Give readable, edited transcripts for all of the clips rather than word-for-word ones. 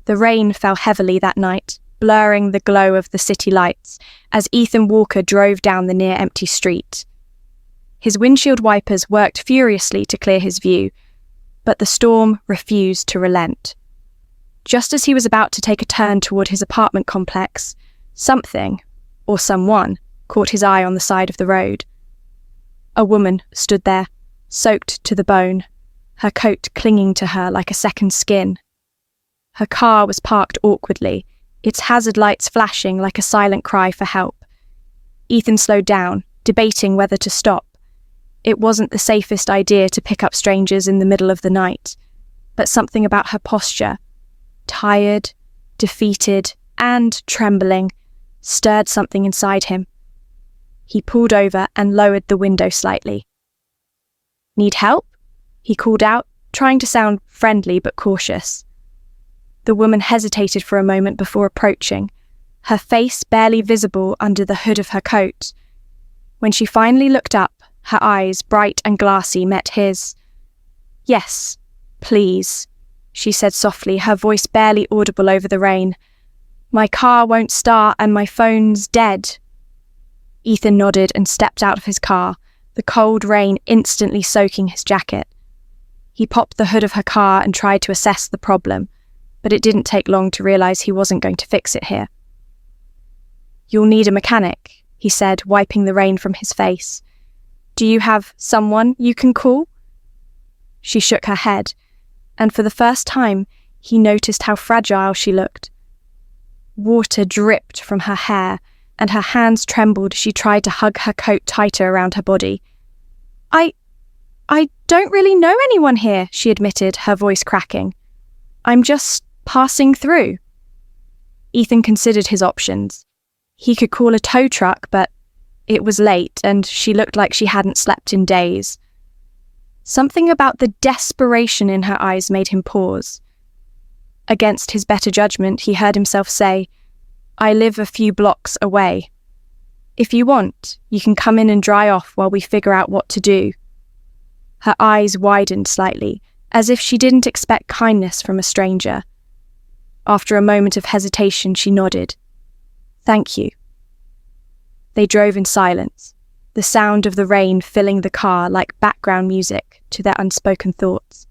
The rain fell heavily that night, blurring the glow of the city lights as Ethan Walker drove down the near-empty street. His windshield wipers worked furiously to clear his view, but the storm refused to relent. Just as he was about to take a turn toward his apartment complex, something, or someone, caught his eye on the side of the road. A woman stood there, soaked to the bone, her coat clinging to her like a second skin. Her car was parked awkwardly, its hazard lights flashing like a silent cry for help. Ethan slowed down, debating whether to stop. It wasn't the safest idea to pick up strangers in the middle of the night, but something about her posture, tired, defeated, and trembling, stirred something inside him. He pulled over and lowered the window slightly. "Need help?" he called out, trying to sound friendly but cautious. The woman hesitated for a moment before approaching, her face barely visible under the hood of her coat. When she finally looked up, her eyes, bright and glassy, met his. "Yes, please," she said softly, her voice barely audible over the rain. "My car won't start and my phone's dead." Ethan nodded and stepped out of his car, the cold rain instantly soaking his jacket. He popped the hood of her car and tried to assess the problem, but it didn't take long to realize he wasn't going to fix it here. "You'll need a mechanic," he said, wiping the rain from his face. "Do you have someone you can call?" She shook her head, and for the first time, he noticed how fragile she looked. Water dripped from her hair, and her hands trembled as she tried to hug her coat tighter around her body. I don't really know anyone here," she admitted, her voice cracking. "I'm just passing through." Ethan considered his options. He could call a tow truck, but it was late, and she looked like she hadn't slept in days. Something about the desperation in her eyes made him pause. Against his better judgment, he heard himself say, "I live a few blocks away. If you want, you can come in and dry off while we figure out what to do." Her eyes widened slightly, as if she didn't expect kindness from a stranger. After a moment of hesitation, she nodded. "Thank you." They drove in silence, the sound of the rain filling the car like background music to their unspoken thoughts.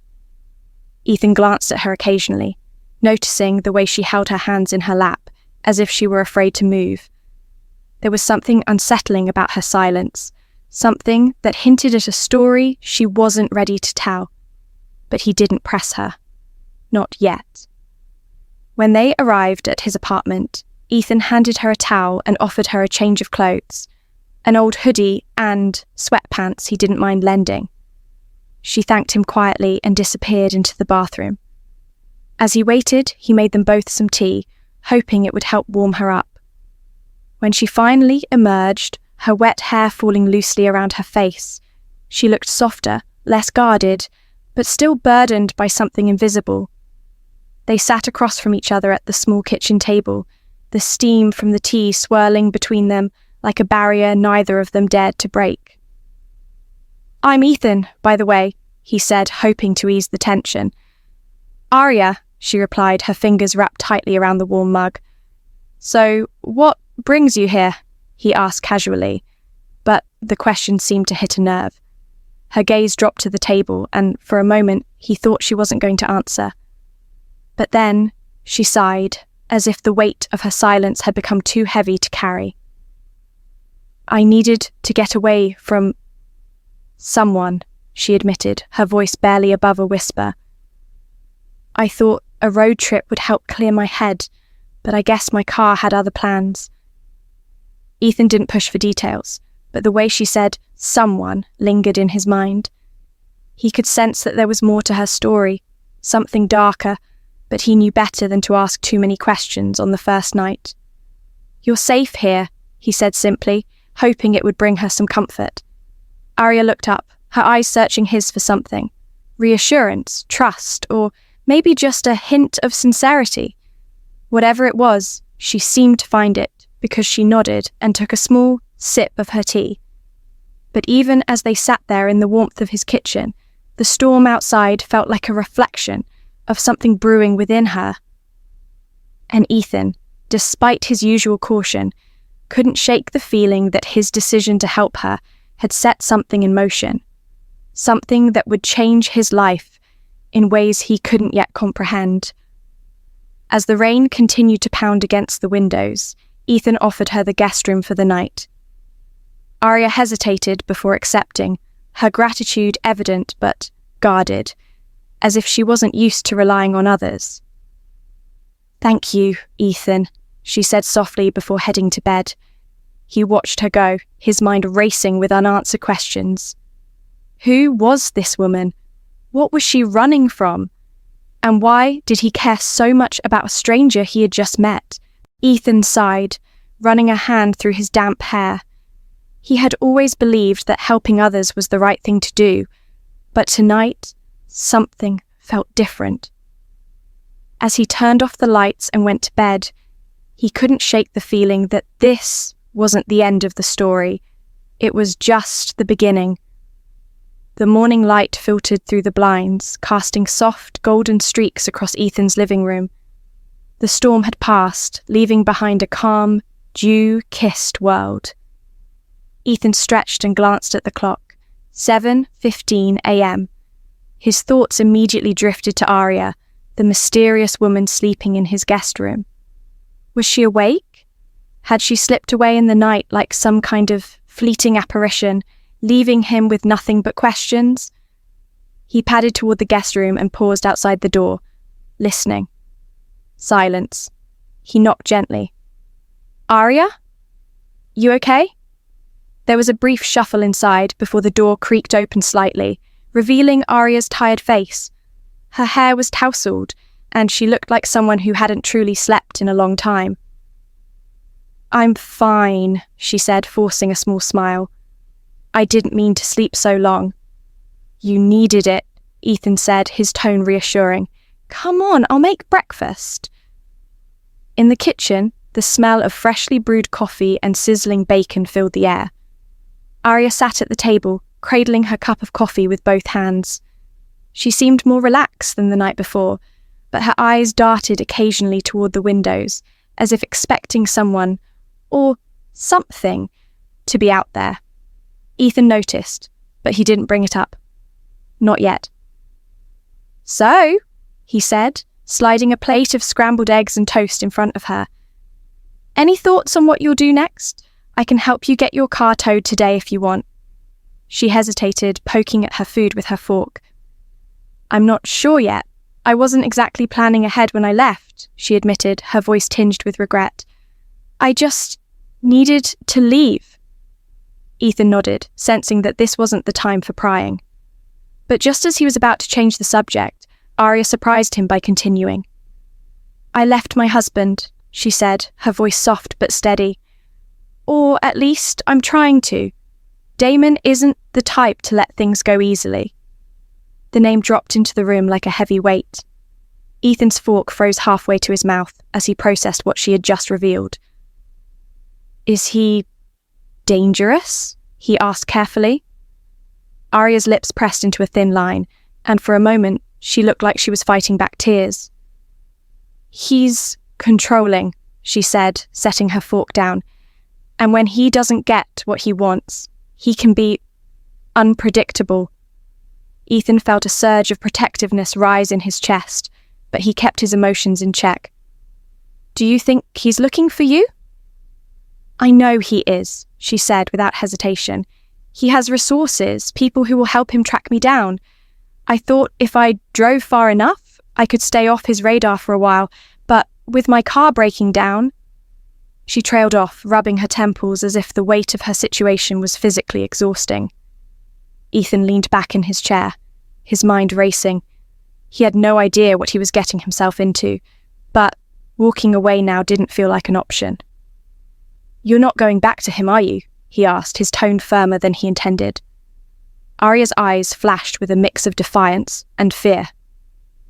Ethan glanced at her occasionally, noticing the way she held her hands in her lap, as if she were afraid to move. There was something unsettling about her silence, something that hinted at a story she wasn't ready to tell. But he didn't press her. Not yet. When they arrived at his apartment, Ethan handed her a towel and offered her a change of clothes, an old hoodie and sweatpants he didn't mind lending. She thanked him quietly and disappeared into the bathroom. As he waited, he made them both some tea, hoping it would help warm her up. When she finally emerged, her wet hair falling loosely around her face, she looked softer, less guarded, but still burdened by something invisible. They sat across from each other at the small kitchen table, the steam from the tea swirling between them like a barrier neither of them dared to break. "I'm Ethan, by the way," he said, hoping to ease the tension. "Aria," she replied, her fingers wrapped tightly around the warm mug. "So, what brings you here?" he asked casually, but the question seemed to hit a nerve. Her gaze dropped to the table, and for a moment he thought she wasn't going to answer. But then she sighed, as if the weight of her silence had become too heavy to carry. "I needed to get away from someone," she admitted, her voice barely above a whisper. "I thought a road trip would help clear my head, but I guess my car had other plans." Ethan didn't push for details, but the way she said "someone" lingered in his mind. He could sense that there was more to her story, something darker, but he knew better than to ask too many questions on the first night. "You're safe here," he said simply, hoping it would bring her some comfort. Aria looked up, her eyes searching his for something. Reassurance, trust, or maybe just a hint of sincerity. Whatever it was, she seemed to find it, because she nodded and took a small sip of her tea. But even as they sat there in the warmth of his kitchen, the storm outside felt like a reflection of something brewing within her. And Ethan, despite his usual caution, couldn't shake the feeling that his decision to help her had set something in motion, something that would change his life in ways he couldn't yet comprehend. As the rain continued to pound against the windows, Ethan offered her the guest room for the night. Aria hesitated before accepting, her gratitude evident but guarded, as if she wasn't used to relying on others. "Thank you, Ethan," she said softly before heading to bed. He watched her go, his mind racing with unanswered questions. Who was this woman? What was she running from? And why did he care so much about a stranger he had just met? Ethan sighed, running a hand through his damp hair. He had always believed that helping others was the right thing to do, but tonight, something felt different. As he turned off the lights and went to bed, he couldn't shake the feeling that this wasn't the end of the story. It was just the beginning. The morning light filtered through the blinds, casting soft, golden streaks across Ethan's living room. The storm had passed, leaving behind a calm, dew-kissed world. Ethan stretched and glanced at the clock. 7:15 a.m. His thoughts immediately drifted to Aria, the mysterious woman sleeping in his guest room. Was she awake? Had she slipped away in the night like some kind of fleeting apparition, leaving him with nothing but questions? He padded toward the guest room and paused outside the door, listening. Silence. He knocked gently. "Aria? You okay?" There was a brief shuffle inside before the door creaked open slightly, revealing Aria's tired face. Her hair was tousled, and she looked like someone who hadn't truly slept in a long time. "I'm fine," she said, forcing a small smile. "I didn't mean to sleep so long." "You needed it," Ethan said, his tone reassuring. "Come on, I'll make breakfast." In the kitchen, the smell of freshly brewed coffee and sizzling bacon filled the air. Aria sat at the table, cradling her cup of coffee with both hands. She seemed more relaxed than the night before, but her eyes darted occasionally toward the windows, as if expecting someone, or something, to be out there. Ethan noticed, but he didn't bring it up. Not yet. "So," he said, sliding a plate of scrambled eggs and toast in front of her. "Any thoughts on what you'll do next? I can help you get your car towed today if you want." She hesitated, poking at her food with her fork. "I'm not sure yet. I wasn't exactly planning ahead when I left," she admitted, her voice tinged with regret. "I just needed to leave." Ethan nodded, sensing that this wasn't the time for prying. But just as he was about to change the subject, Aria surprised him by continuing. "I left my husband," she said, her voice soft but steady. "Or at least I'm trying to. Damon isn't the type to let things go easily." The name dropped into the room like a heavy weight. Ethan's fork froze halfway to his mouth as he processed what she had just revealed. "Is he dangerous?" he asked carefully. Aria's lips pressed into a thin line, and for a moment she looked like she was fighting back tears. "He's controlling," she said, setting her fork down. "And when he doesn't get what he wants, he can be unpredictable." Ethan felt a surge of protectiveness rise in his chest, but he kept his emotions in check. "Do you think he's looking for you?" "I know he is," she said without hesitation. "He has resources, people who will help him track me down. I thought if I drove far enough, I could stay off his radar for a while, but with my car breaking down..." She trailed off, rubbing her temples as if the weight of her situation was physically exhausting. Ethan leaned back in his chair, his mind racing. He had no idea what he was getting himself into, but walking away now didn't feel like an option. "You're not going back to him, are you?" he asked, his tone firmer than he intended. Aria's eyes flashed with a mix of defiance and fear.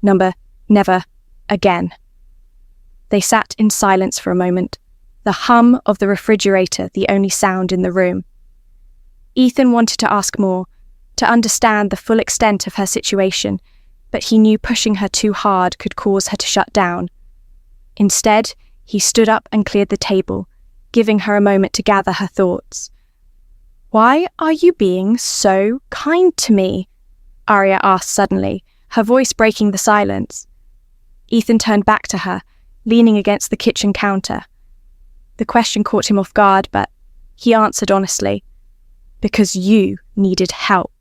Never again. They sat in silence for a moment, the hum of the refrigerator the only sound in the room. Ethan wanted to ask more, to understand the full extent of her situation, but he knew pushing her too hard could cause her to shut down. Instead, he stood up and cleared the table, giving her a moment to gather her thoughts. "Why are you being so kind to me?" Aria asked suddenly, her voice breaking the silence. Ethan turned back to her, leaning against the kitchen counter. The question caught him off guard, but he answered honestly, "Because you needed help,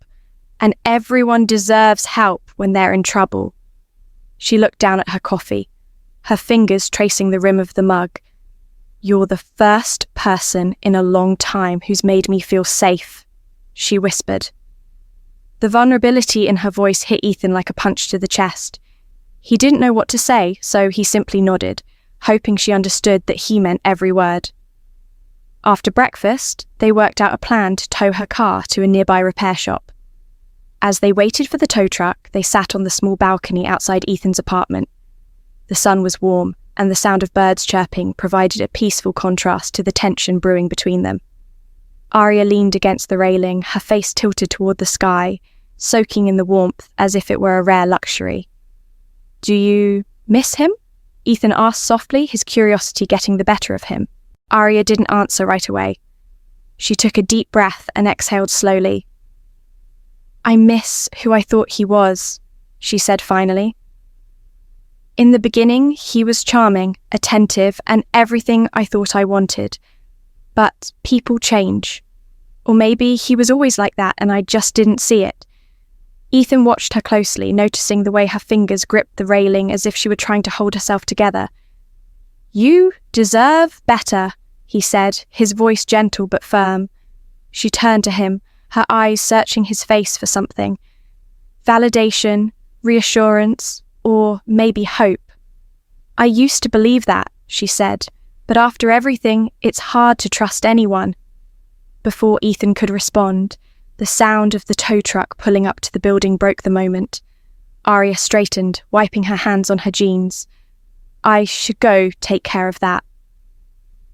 and everyone deserves help when they're in trouble." She looked down at her coffee, her fingers tracing the rim of the mug. "You're the first person in a long time who's made me feel safe," she whispered. The vulnerability in her voice hit Ethan like a punch to the chest. He didn't know what to say, so he simply nodded, hoping she understood that he meant every word. After breakfast, they worked out a plan to tow her car to a nearby repair shop. As they waited for the tow truck, they sat on the small balcony outside Ethan's apartment. The sun was warm, and the sound of birds chirping provided a peaceful contrast to the tension brewing between them. Aria leaned against the railing, her face tilted toward the sky, soaking in the warmth as if it were a rare luxury. "Do you miss him?" Ethan asked softly, his curiosity getting the better of him. Aria didn't answer right away. She took a deep breath and exhaled slowly. "I miss who I thought he was," she said finally. "In the beginning, he was charming, attentive, and everything I thought I wanted. But people change. Or maybe he was always like that and I just didn't see it." Ethan watched her closely, noticing the way her fingers gripped the railing as if she were trying to hold herself together. "You deserve better," he said, his voice gentle but firm. She turned to him, her eyes searching his face for something. Validation, reassurance, or maybe hope. "I used to believe that," she said, "but after everything, it's hard to trust anyone." Before Ethan could respond, the sound of the tow truck pulling up to the building broke the moment. Aria straightened, wiping her hands on her jeans. "I should go take care of that."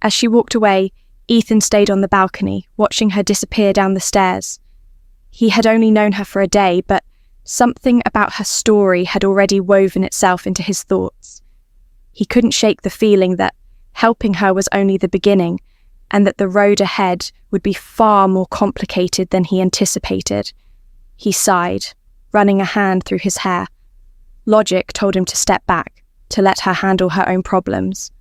As she walked away, Ethan stayed on the balcony, watching her disappear down the stairs. He had only known her for a day, but something about her story had already woven itself into his thoughts. He couldn't shake the feeling that helping her was only the beginning, and that the road ahead would be far more complicated than he anticipated. He sighed, running a hand through his hair. Logic told him to step back, to let her handle her own problems.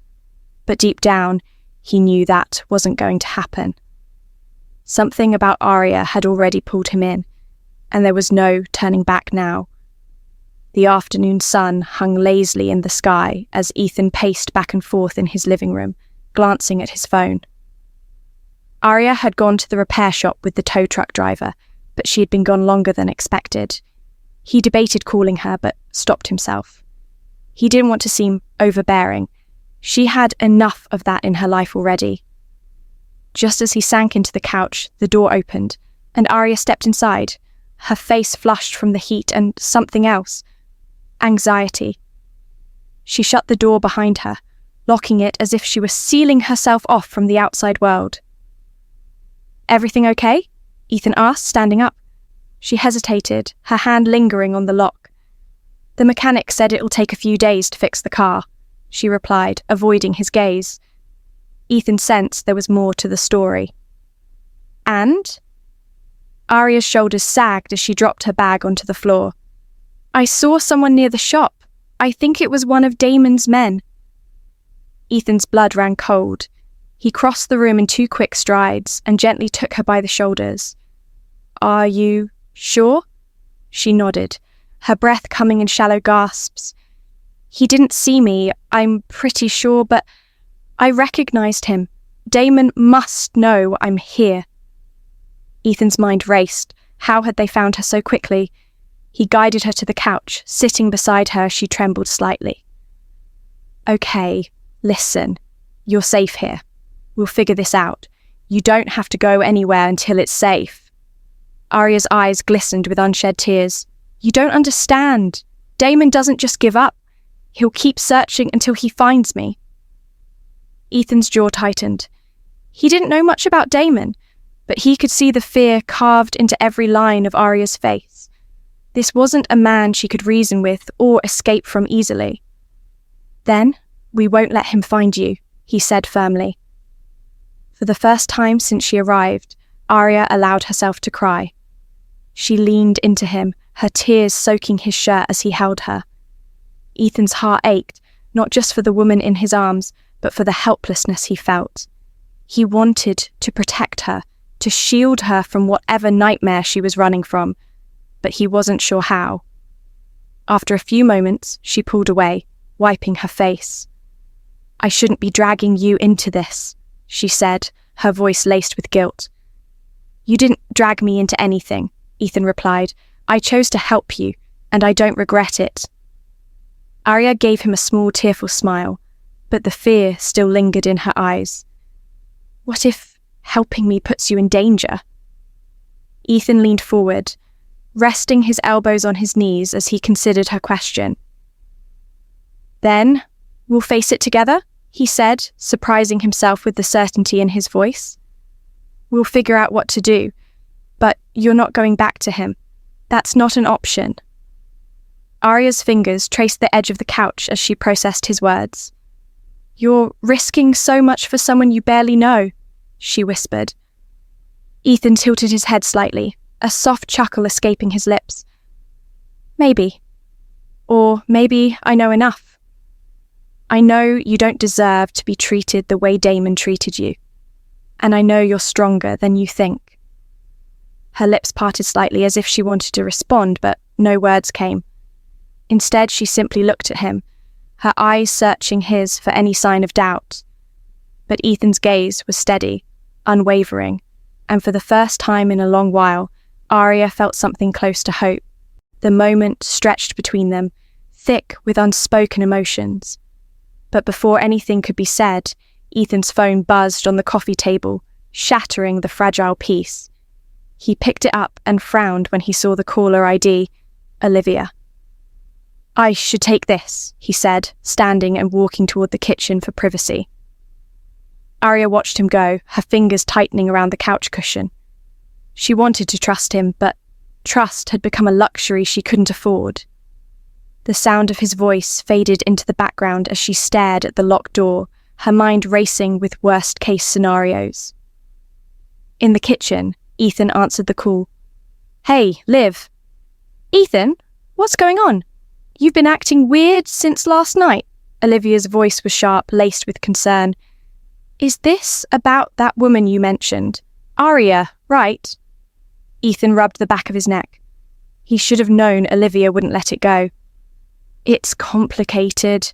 But deep down, he knew that wasn't going to happen. Something about Aria had already pulled him in, and there was no turning back now. The afternoon sun hung lazily in the sky as Ethan paced back and forth in his living room, glancing at his phone. Aria had gone to the repair shop with the tow truck driver, but she had been gone longer than expected. He debated calling her, but stopped himself. He didn't want to seem overbearing. She had enough of that in her life already. Just as he sank into the couch, the door opened, and Aria stepped inside, her face flushed from the heat and something else. Anxiety. She shut the door behind her, locking it as if she were sealing herself off from the outside world. "Everything okay?" Ethan asked, standing up. She hesitated, her hand lingering on the lock. "The mechanic said it'll take a few days to fix the car," she replied, avoiding his gaze. Ethan sensed there was more to the story. "And?" Aria's shoulders sagged as she dropped her bag onto the floor. "I saw someone near the shop. I think it was one of Damon's men." Ethan's blood ran cold. He crossed the room in 2 quick strides and gently took her by the shoulders. "Are you sure?" She nodded, her breath coming in shallow gasps. "He didn't see me, I'm pretty sure, but I recognized him. Damon must know I'm here." Ethan's mind raced. How had they found her so quickly? He guided her to the couch, sitting beside her as she trembled slightly. "Okay, listen. You're safe here. We'll figure this out. You don't have to go anywhere until it's safe." Aria's eyes glistened with unshed tears. "You don't understand. Damon doesn't just give up. He'll keep searching until he finds me." Ethan's jaw tightened. He didn't know much about Damon, but he could see the fear carved into every line of Aria's face. This wasn't a man she could reason with or escape from easily. "Then, We won't let him find you, he said firmly. For the first time since she arrived, Aria allowed herself to cry. She leaned into him, her tears soaking his shirt as he held her. Ethan's heart ached, not just for the woman in his arms, but for the helplessness he felt. He wanted to protect her, to shield her from whatever nightmare she was running from, but he wasn't sure how. After a few moments, she pulled away, wiping her face. "I shouldn't be dragging you into this," she said, her voice laced with guilt. "You didn't drag me into anything," Ethan replied. "I chose to help you, and I don't regret it." Aria gave him a small, tearful smile, but the fear still lingered in her eyes. "What if helping me puts you in danger?" Ethan leaned forward, resting his elbows on his knees as he considered her question. "Then we'll face it together," he said, surprising himself with the certainty in his voice. "We'll figure out what to do, but you're not going back to him. That's not an option." Aria's fingers traced the edge of the couch as she processed his words. "You're risking so much for someone you barely know," she whispered. Ethan tilted his head slightly, a soft chuckle escaping his lips. "Maybe. Or maybe I know enough. I know you don't deserve to be treated the way Damon treated you. And I know you're stronger than you think." Her lips parted slightly as if she wanted to respond, but no words came. Instead, she simply looked at him, her eyes searching his for any sign of doubt. But Ethan's gaze was steady, unwavering, and for the first time in a long while, Aria felt something close to hope. The moment stretched between them, thick with unspoken emotions. But before anything could be said, Ethan's phone buzzed on the coffee table, shattering the fragile piece. He picked it up and frowned when he saw the caller ID, Olivia. "I should take this," he said, standing and walking toward the kitchen for privacy. Aria watched him go, her fingers tightening around the couch cushion. She wanted to trust him, but trust had become a luxury she couldn't afford. The sound of his voice faded into the background as she stared at the locked door, her mind racing with worst-case scenarios. In the kitchen, Ethan answered the call. "Hey, Liv." "Ethan, what's going on? You've been acting weird since last night." Olivia's voice was sharp, laced with concern. "Is this about that woman you mentioned? Aria, right?" Ethan rubbed the back of his neck. He should have known Olivia wouldn't let it go. "It's complicated."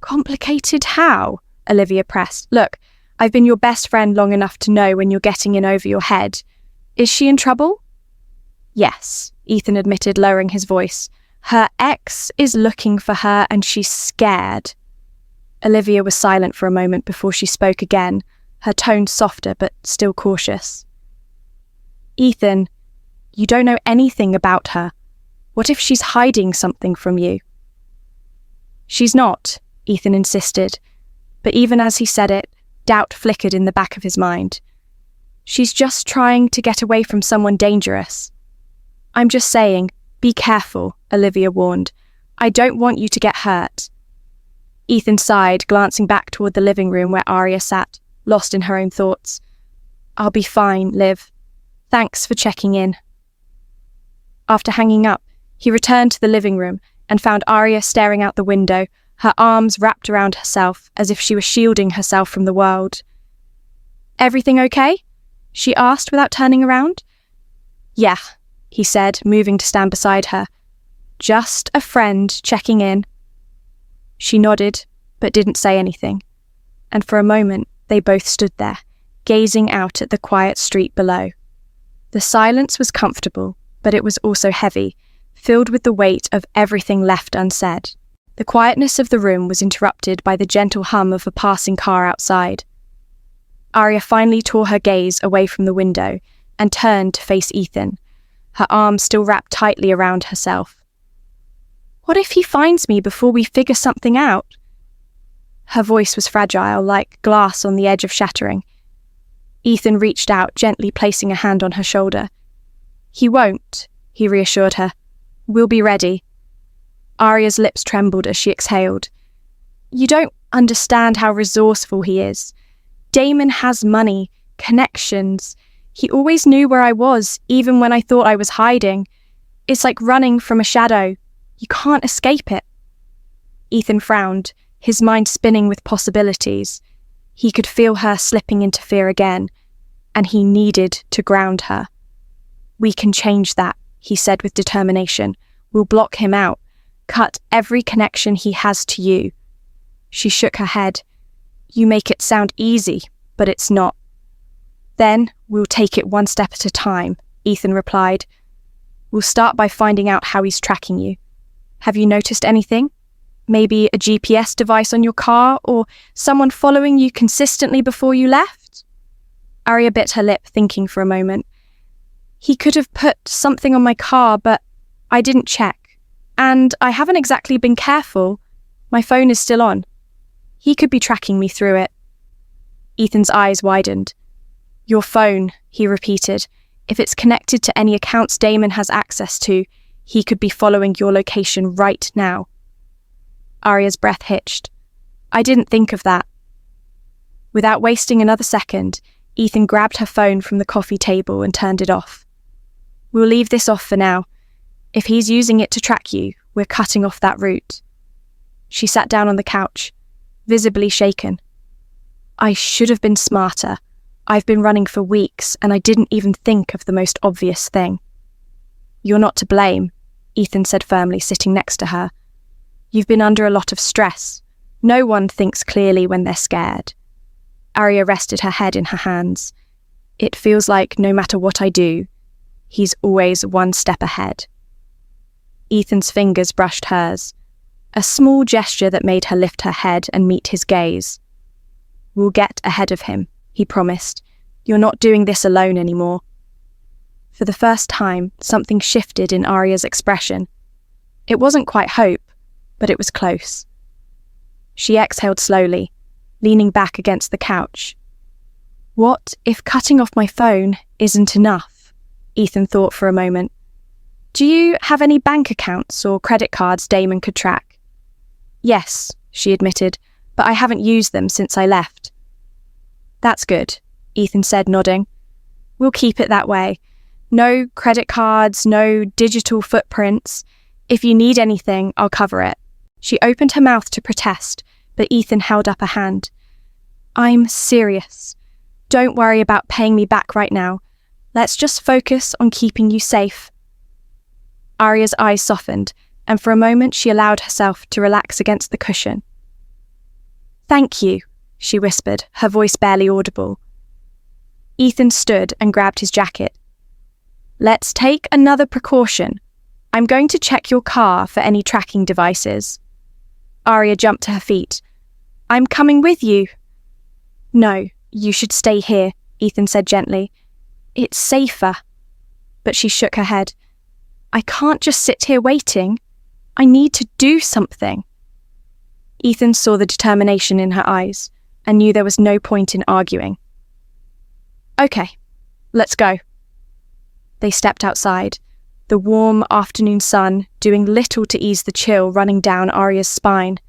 "Complicated how?" Olivia pressed. "Look, I've been your best friend long enough to know when you're getting in over your head. Is she in trouble?" "Yes," Ethan admitted, lowering his voice. "Her ex is looking for her and she's scared." Olivia was silent for a moment before she spoke again, her tone softer but still cautious. "Ethan, you don't know anything about her. What if she's hiding something from you?" "She's not," Ethan insisted, but even as he said it, doubt flickered in the back of his mind. "She's just trying to get away from someone dangerous." "I'm just saying, be careful," Olivia warned. "I don't want you to get hurt." Ethan sighed, glancing back toward the living room where Aria sat, lost in her own thoughts. "I'll be fine, Liv. Thanks for checking in." After hanging up, he returned to the living room and found Aria staring out the window, her arms wrapped around herself as if she were shielding herself from the world. "Everything okay?" she asked without turning around. "Yeah," he said, moving to stand beside her. "Just a friend checking in." She nodded, but didn't say anything, and for a moment they both stood there, gazing out at the quiet street below. The silence was comfortable, but it was also heavy, filled with the weight of everything left unsaid. The quietness of the room was interrupted by the gentle hum of a passing car outside. Aria finally tore her gaze away from the window and turned to face Ethan, her arms still wrapped tightly around herself. "What if he finds me before we figure something out?" Her voice was fragile, like glass on the edge of shattering. Ethan reached out, gently placing a hand on her shoulder. "He won't," he reassured her. "We'll be ready." Aria's lips trembled as she exhaled. "You don't understand how resourceful he is. Damon has money, connections. He always knew where I was, even when I thought I was hiding. It's like running from a shadow. You can't escape it. Ethan frowned, his mind spinning with possibilities. He could feel her slipping into fear again, and he needed to ground her. "We can change that," he said with determination. "We'll block him out, cut every connection he has to you." She shook her head. "You make it sound easy, but it's not." "Then we'll take it one step at a time," Ethan replied. "We'll start by finding out how he's tracking you. Have you noticed anything? Maybe a GPS device on your car, or someone following you consistently before you left?" Aria bit her lip, thinking for a moment. "He could have put something on my car, but I didn't check. And I haven't exactly been careful. My phone is still on. He could be tracking me through it." Ethan's eyes widened. "Your phone," he repeated. "If it's connected to any accounts Damon has access to, he could be following your location right now." Aria's breath hitched. "I didn't think of that." Without wasting another second, Ethan grabbed her phone from the coffee table and turned it off. "We'll leave this off for now. If he's using it to track you, we're cutting off that route." She sat down on the couch, visibly shaken. "I should have been smarter. I've been running for weeks, and I didn't even think of the most obvious thing." "You're not to blame," Ethan said firmly, sitting next to her. "You've been under a lot of stress. No one thinks clearly when they're scared." Aria rested her head in her hands. "It feels like no matter what I do, he's always one step ahead." Ethan's fingers brushed hers, a small gesture that made her lift her head and meet his gaze. "We'll get ahead of him," he promised. "You're not doing this alone anymore." For the first time, something shifted in Aria's expression. It wasn't quite hope, but it was close. She exhaled slowly, leaning back against the couch. "What if cutting off my phone isn't enough?" Ethan thought for a moment. "Do you have any bank accounts or credit cards Damon could track?" "Yes," she admitted, "but I haven't used them since I left." "That's good," Ethan said, nodding. "We'll keep it that way. No credit cards, no digital footprints. If you need anything, I'll cover it." She opened her mouth to protest, but Ethan held up a hand. "I'm serious. Don't worry about paying me back right now. Let's just focus on keeping you safe." Aria's eyes softened, and for a moment she allowed herself to relax against the cushion. "Thank you," she whispered, her voice barely audible. Ethan stood and grabbed his jacket. "Let's take another precaution. I'm going to check your car for any tracking devices." Aria jumped to her feet. "I'm coming with you." "No, you should stay here," Ethan said gently. "It's safer." But she shook her head. "I can't just sit here waiting. I need to do something." Ethan saw the determination in her eyes and knew there was no point in arguing. "Okay, let's go." They stepped outside, the warm afternoon sun doing little to ease the chill running down Aria's spine.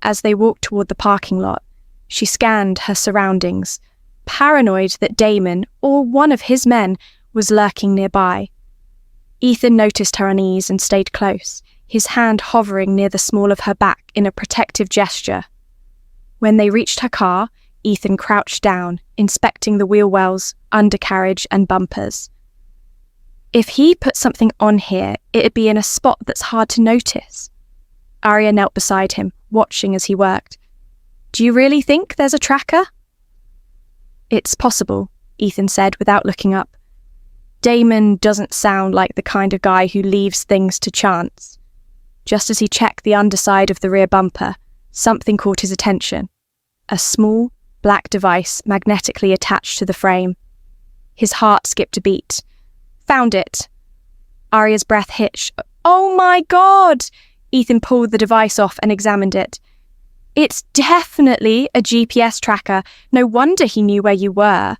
As they walked toward the parking lot, she scanned her surroundings, paranoid that Damon, or one of his men, was lurking nearby. Ethan noticed her unease and stayed close, his hand hovering near the small of her back in a protective gesture. When they reached her car, Ethan crouched down, inspecting the wheel wells, undercarriage, and bumpers. If he put something on here, it'd be in a spot that's hard to notice. Aria knelt beside him, watching as he worked. "Do you really think there's a tracker?" "It's possible," Ethan said without looking up. "Damon doesn't sound like the kind of guy who leaves things to chance." Just as he checked the underside of the rear bumper, something caught his attention. A small, black device magnetically attached to the frame. His heart skipped a beat. "Found it." Aria's breath hitched. "Oh my God!" Ethan pulled the device off and examined it. "It's definitely a GPS tracker. No wonder he knew where you were."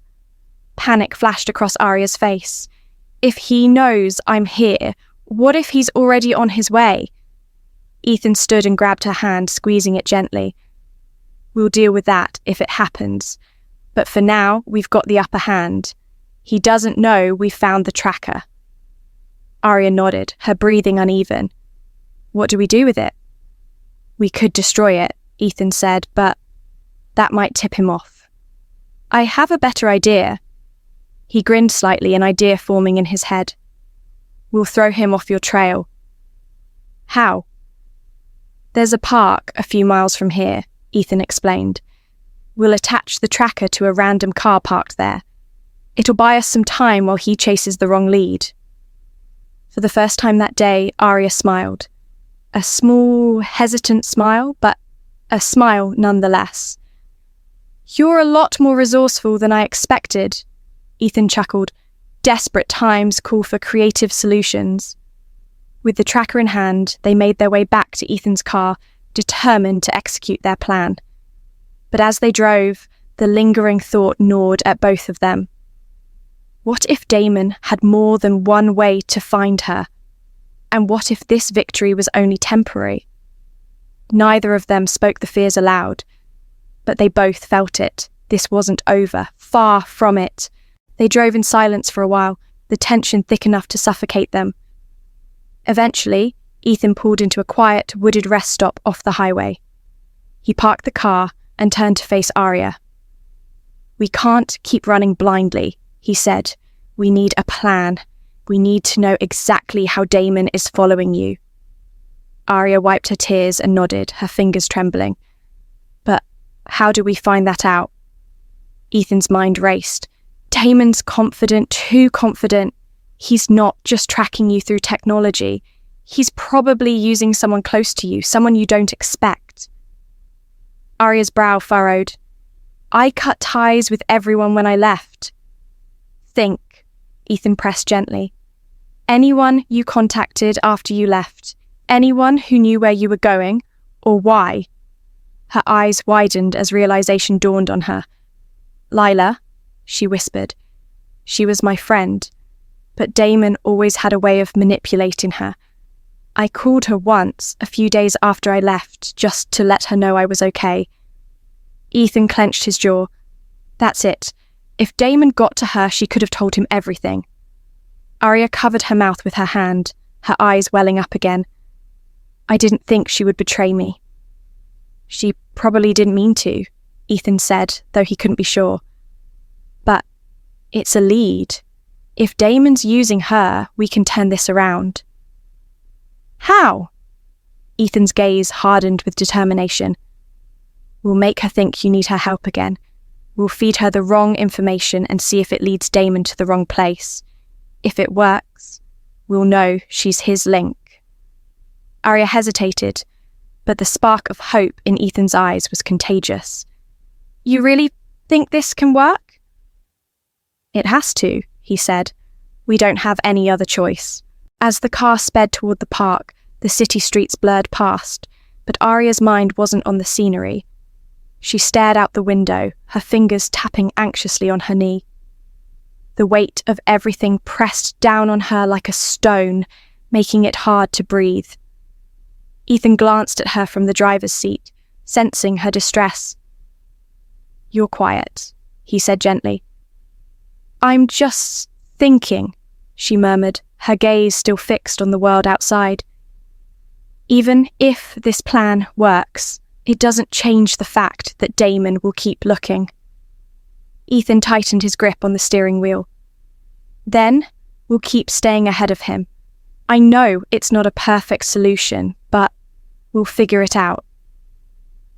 Panic flashed across Aria's face. If he knows I'm here, what if he's already on his way? Ethan stood and grabbed her hand, squeezing it gently. We'll deal with that if it happens. But for now, we've got the upper hand. He doesn't know we've found the tracker." Aria nodded, her breathing uneven. "What do we do with it?" "We could destroy it," Ethan said, "but that might tip him off." "I have a better idea." He grinned slightly, an idea forming in his head. "We'll throw him off your trail." "How?" "There's a park a few miles from here," Ethan explained. "We'll attach the tracker to a random car parked there. It'll buy us some time while he chases the wrong lead." For the first time that day, Aria smiled. A small, hesitant smile, but a smile nonetheless. "You're a lot more resourceful than I expected," Ethan chuckled. "Desperate times call for creative solutions." With the tracker in hand, they made their way back to Ethan's car, determined to execute their plan. But as they drove, the lingering thought gnawed at both of them. What if Damon had more than one way to find her? And what if this victory was only temporary? Neither of them spoke the fears aloud, but they both felt it. This wasn't over, far from it. They drove in silence for a while, the tension thick enough to suffocate them. Eventually, Ethan pulled into a quiet, wooded rest stop off the highway. He parked the car and turned to face Aria. "We can't keep running blindly," he said. "We need a plan. We need to know exactly how Damon is following you." Aria wiped her tears and nodded, her fingers trembling. "But how do we find that out?" Ethan's mind raced. "Damon's confident, too confident. He's not just tracking you through technology. He's probably using someone close to you, someone you don't expect." Aria's brow furrowed. "I cut ties with everyone when I left." "Think," Ethan pressed gently. "Anyone you contacted after you left, anyone who knew where you were going, or why?" Her eyes widened as realization dawned on her. "Lila," she whispered. "She was my friend, but Damon always had a way of manipulating her. I called her once, a few days after I left, just to let her know I was okay." Ethan clenched his jaw. That's it. If Damon got to her, she could have told him everything. Aria covered her mouth with her hand, her eyes welling up again. "I didn't think she would betray me." "She probably didn't mean to," Ethan said, though he couldn't be sure. "But it's a lead. If Damon's using her, we can turn this around." "How?" Ethan's gaze hardened with determination. "We'll make her think you need her help again. We'll feed her the wrong information and see if it leads Damon to the wrong place. If it works, we'll know she's his link." Aria hesitated, but the spark of hope in Ethan's eyes was contagious. "You really think this can work?" "It has to," he said. "We don't have any other choice." As the car sped toward the park, the city streets blurred past, but Aria's mind wasn't on the scenery. She stared out the window, her fingers tapping anxiously on her knee. The weight of everything pressed down on her like a stone, making it hard to breathe. Ethan glanced at her from the driver's seat, sensing her distress. "You're quiet," he said gently. "I'm just thinking," she murmured, her gaze still fixed on the world outside. "Even if this plan works, it doesn't change the fact that Damon will keep looking." Ethan tightened his grip on the steering wheel. "Then we'll keep staying ahead of him. I know it's not a perfect solution, but we'll figure it out."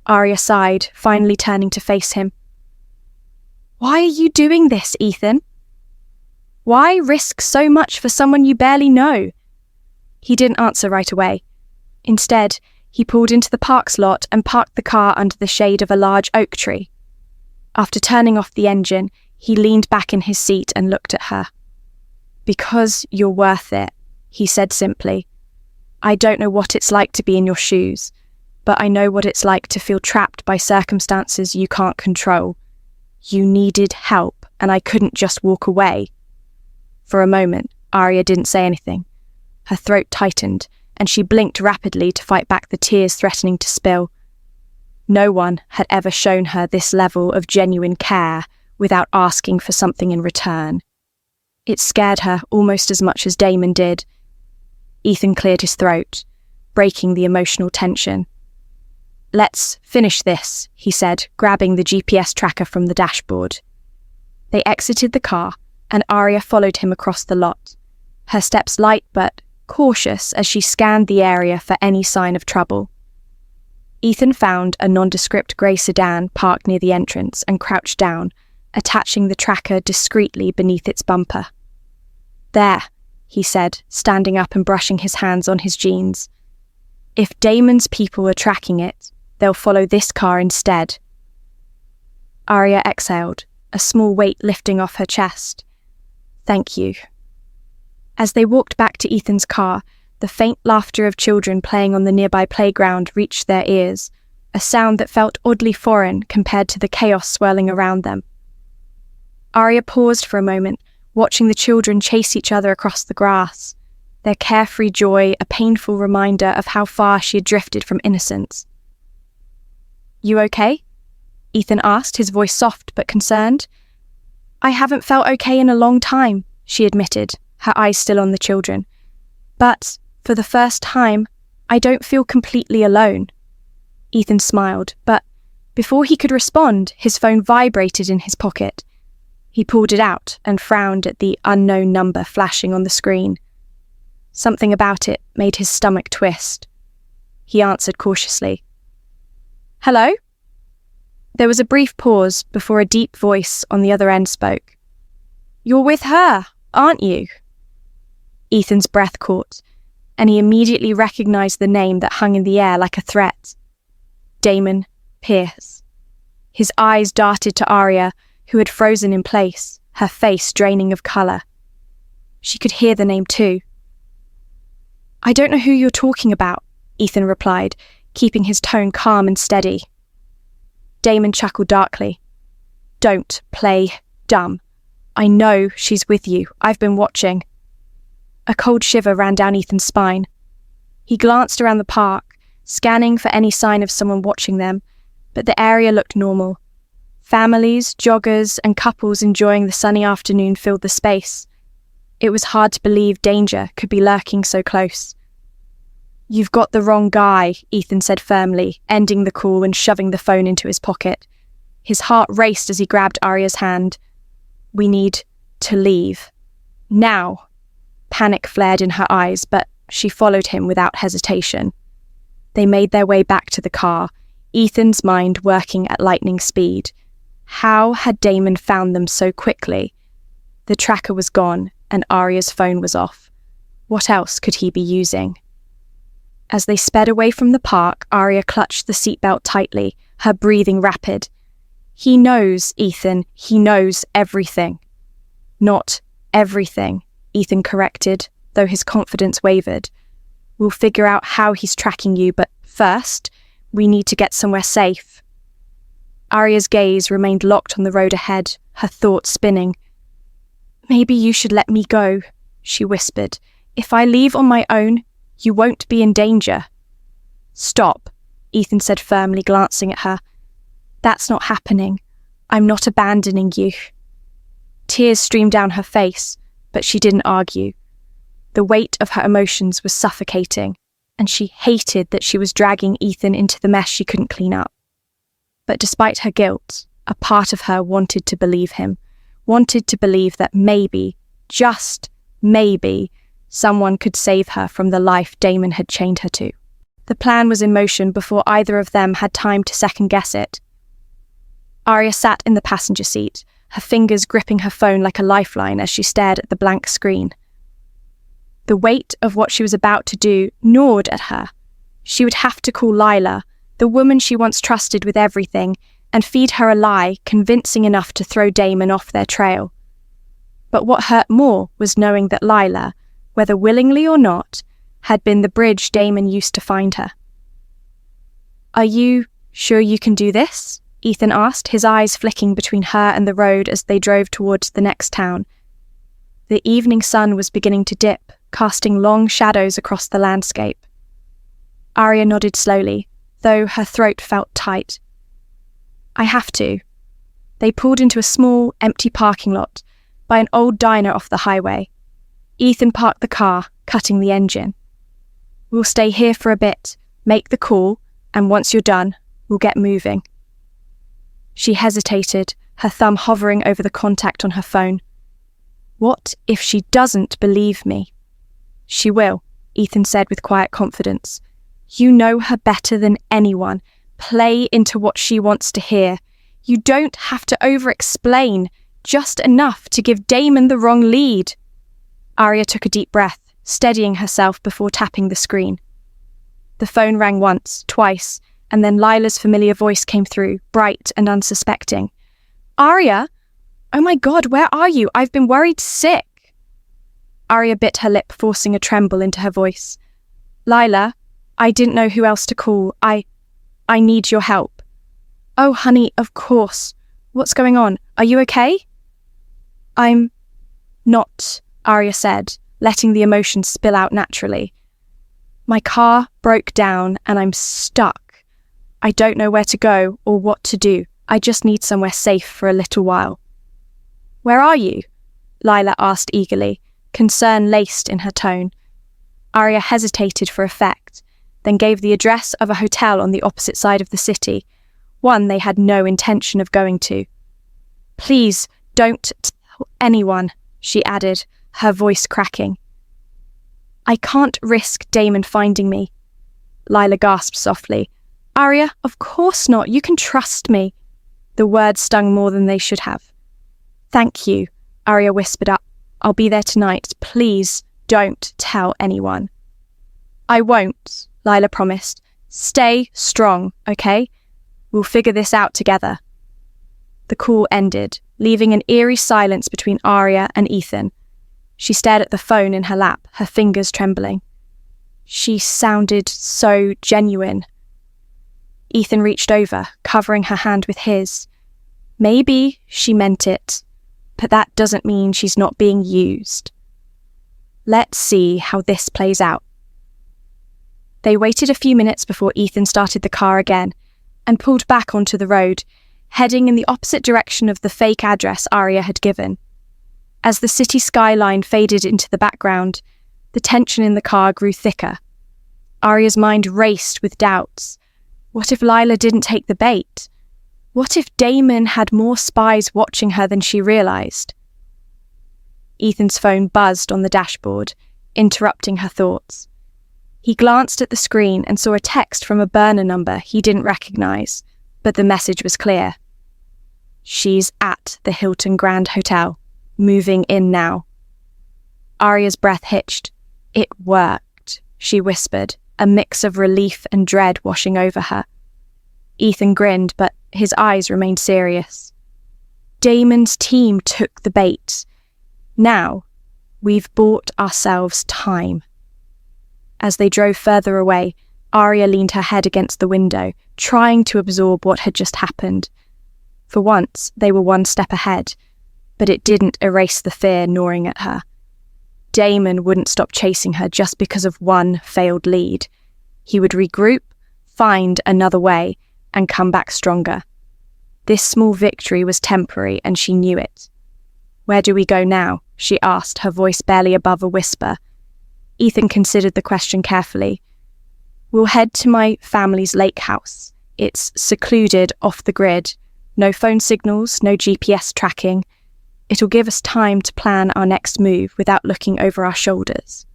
Aria sighed, finally turning to face him. "Why are you doing this, Ethan? Why risk so much for someone you barely know?" He didn't answer right away. Instead, he pulled into the park's lot and parked the car under the shade of a large oak tree. After turning off the engine, he leaned back in his seat and looked at her. "Because you're worth it," he said simply. "I don't know what it's like to be in your shoes, but I know what it's like to feel trapped by circumstances you can't control. You needed help, and I couldn't just walk away." For a moment, Aria didn't say anything. Her throat tightened, and she blinked rapidly to fight back the tears threatening to spill. No one had ever shown her this level of genuine care without asking for something in return. It scared her almost as much as Damon did. Ethan cleared his throat, breaking the emotional tension. "Let's finish this," he said, grabbing the GPS tracker from the dashboard. They exited the car, and Aria followed him across the lot, her steps light but cautious as she scanned the area for any sign of trouble. Ethan found a nondescript grey sedan parked near the entrance and crouched down, attaching the tracker discreetly beneath its bumper. "There," he said, standing up and brushing his hands on his jeans. "If Damon's people are tracking it, they'll follow this car instead." Aria exhaled, a small weight lifting off her chest. "Thank you." As they walked back to Ethan's car, the faint laughter of children playing on the nearby playground reached their ears, a sound that felt oddly foreign compared to the chaos swirling around them. Aria paused for a moment, watching the children chase each other across the grass, their carefree joy a painful reminder of how far she had drifted from innocence. "You okay?" Ethan asked, his voice soft but concerned. "I haven't felt okay in a long time," she admitted, her eyes still on the children. "But, for the first time, I don't feel completely alone." Ethan smiled, but before he could respond, his phone vibrated in his pocket. He pulled it out and frowned at the unknown number flashing on the screen. Something about it made his stomach twist. He answered cautiously. "Hello?" There was a brief pause before a deep voice on the other end spoke. "You're with her, aren't you?" Ethan's breath caught, and he immediately recognized the name that hung in the air like a threat. Damon Pierce. His eyes darted to Aria, who had frozen in place, her face draining of colour. She could hear the name too. "I don't know who you're talking about," Ethan replied, keeping his tone calm and steady. Damon chuckled darkly. "Don't play dumb. I know she's with you. I've been watching." A cold shiver ran down Ethan's spine. He glanced around the park, scanning for any sign of someone watching them, but the area looked normal. Families, joggers, and couples enjoying the sunny afternoon filled the space. It was hard to believe danger could be lurking so close. "You've got the wrong guy," Ethan said firmly, ending the call and shoving the phone into his pocket. His heart raced as he grabbed Aria's hand. "We need to leave. Now." Panic flared in her eyes, but she followed him without hesitation. They made their way back to the car, Ethan's mind working at lightning speed. How had Damon found them so quickly? The tracker was gone, and Aria's phone was off. What else could he be using? As they sped away from the park, Aria clutched the seatbelt tightly, her breathing rapid. "He knows, Ethan. He knows everything." "Not everything," Ethan corrected, though his confidence wavered. "We'll figure out how he's tracking you, but first, we need to get somewhere safe." Aria's gaze remained locked on the road ahead, her thoughts spinning. "Maybe you should let me go," she whispered. "If I leave on my own, you won't be in danger." "Stop," Ethan said firmly, glancing at her. "That's not happening. I'm not abandoning you." Tears streamed down her face, but she didn't argue. The weight of her emotions was suffocating, and she hated that she was dragging Ethan into the mess she couldn't clean up. But despite her guilt, a part of her wanted to believe him, wanted to believe that maybe, just maybe, someone could save her from the life Damon had chained her to. The plan was in motion before either of them had time to second-guess it. Aria sat in the passenger seat, her fingers gripping her phone like a lifeline as she stared at the blank screen. The weight of what she was about to do gnawed at her. She would have to call Lila, the woman she once trusted with everything, and feed her a lie convincing enough to throw Damon off their trail. But what hurt more was knowing that Lila, whether willingly or not, had been the bridge Damon used to find her. "Are you sure you can do this?" Ethan asked, his eyes flicking between her and the road as they drove towards the next town. The evening sun was beginning to dip, casting long shadows across the landscape. Aria nodded slowly, though her throat felt tight. I have to. They pulled into a small, empty parking lot by an old diner off the highway. Ethan parked the car, cutting the engine. We'll stay here for a bit, make the call, and once you're done, we'll get moving. She hesitated, her thumb hovering over the contact on her phone. What if she doesn't believe me? She will, Ethan said with quiet confidence. You know her better than anyone. Play into what she wants to hear. You don't have to over-explain, just enough to give Damon the wrong lead. Aria took a deep breath, steadying herself before tapping the screen. The phone rang once, twice, and then Lila's familiar voice came through, bright and unsuspecting. Aria? Oh my God, where are you? I've been worried sick. Aria bit her lip, forcing a tremble into her voice. Lila, I didn't know who else to call. I need your help. Oh, honey, of course. What's going on? Are you okay? I'm not, Aria said, letting the emotions spill out naturally. My car broke down and I'm stuck. I don't know where to go or what to do. I just need somewhere safe for a little while. Where are you? Lila asked eagerly, concern laced in her tone. Aria hesitated for effect, then gave the address of a hotel on the opposite side of the city, one they had no intention of going to. Please don't tell anyone, she added, her voice cracking. I can't risk Damon finding me. Lila gasped softly. Aria, of course not. You can trust me. The words stung more than they should have. Thank you, Aria whispered up. I'll be there tonight. Please don't tell anyone. I won't, Lila promised. Stay strong, okay? We'll figure this out together. The call ended, leaving an eerie silence between Aria and Ethan. She stared at the phone in her lap, her fingers trembling. She sounded so genuine. Ethan reached over, covering her hand with his. Maybe she meant it, but that doesn't mean she's not being used. Let's see how this plays out. They waited a few minutes before Ethan started the car again and pulled back onto the road, heading in the opposite direction of the fake address Aria had given. As the city skyline faded into the background, the tension in the car grew thicker. Aria's mind raced with doubts. What if Lila didn't take the bait? What if Damon had more spies watching her than she realised? Ethan's phone buzzed on the dashboard, interrupting her thoughts. He glanced at the screen and saw a text from a burner number he didn't recognise, but the message was clear. She's at the Hilton Grand Hotel, moving in now. Aria's breath hitched. It worked, she whispered, a mix of relief and dread washing over her. Ethan grinned, but his eyes remained serious. Damon's team took the bait. Now, we've bought ourselves time. As they drove further away, Aria leaned her head against the window, trying to absorb what had just happened. For once, they were one step ahead, but it didn't erase the fear gnawing at her. Damon wouldn't stop chasing her just because of one failed lead. He would regroup, find another way, and come back stronger. This small victory was temporary, and she knew it. Where do we go now? She asked, her voice barely above a whisper. Ethan considered the question carefully. We'll head to my family's lake house. It's secluded, off the grid. No phone signals, no GPS tracking. It'll give us time to plan our next move without looking over our shoulders.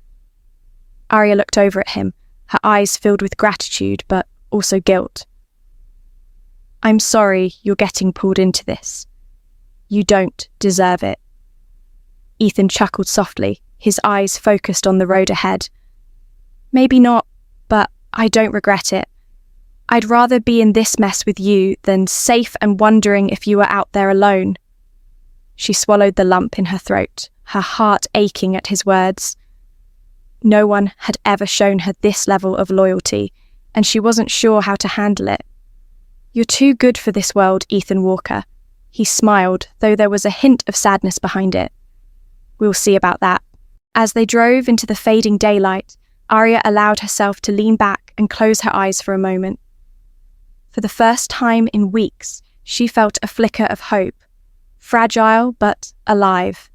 Aria looked over at him, her eyes filled with gratitude, but also guilt. I'm sorry you're getting pulled into this. You don't deserve it. Ethan chuckled softly, his eyes focused on the road ahead. Maybe not, but I don't regret it. I'd rather be in this mess with you than safe and wondering if you were out there alone. She swallowed the lump in her throat, her heart aching at his words. No one had ever shown her this level of loyalty, and she wasn't sure how to handle it. You're too good for this world, Ethan Walker. He smiled, though there was a hint of sadness behind it. We'll see about that. As they drove into the fading daylight, Aria allowed herself to lean back and close her eyes for a moment. For the first time in weeks, she felt a flicker of hope, fragile but alive.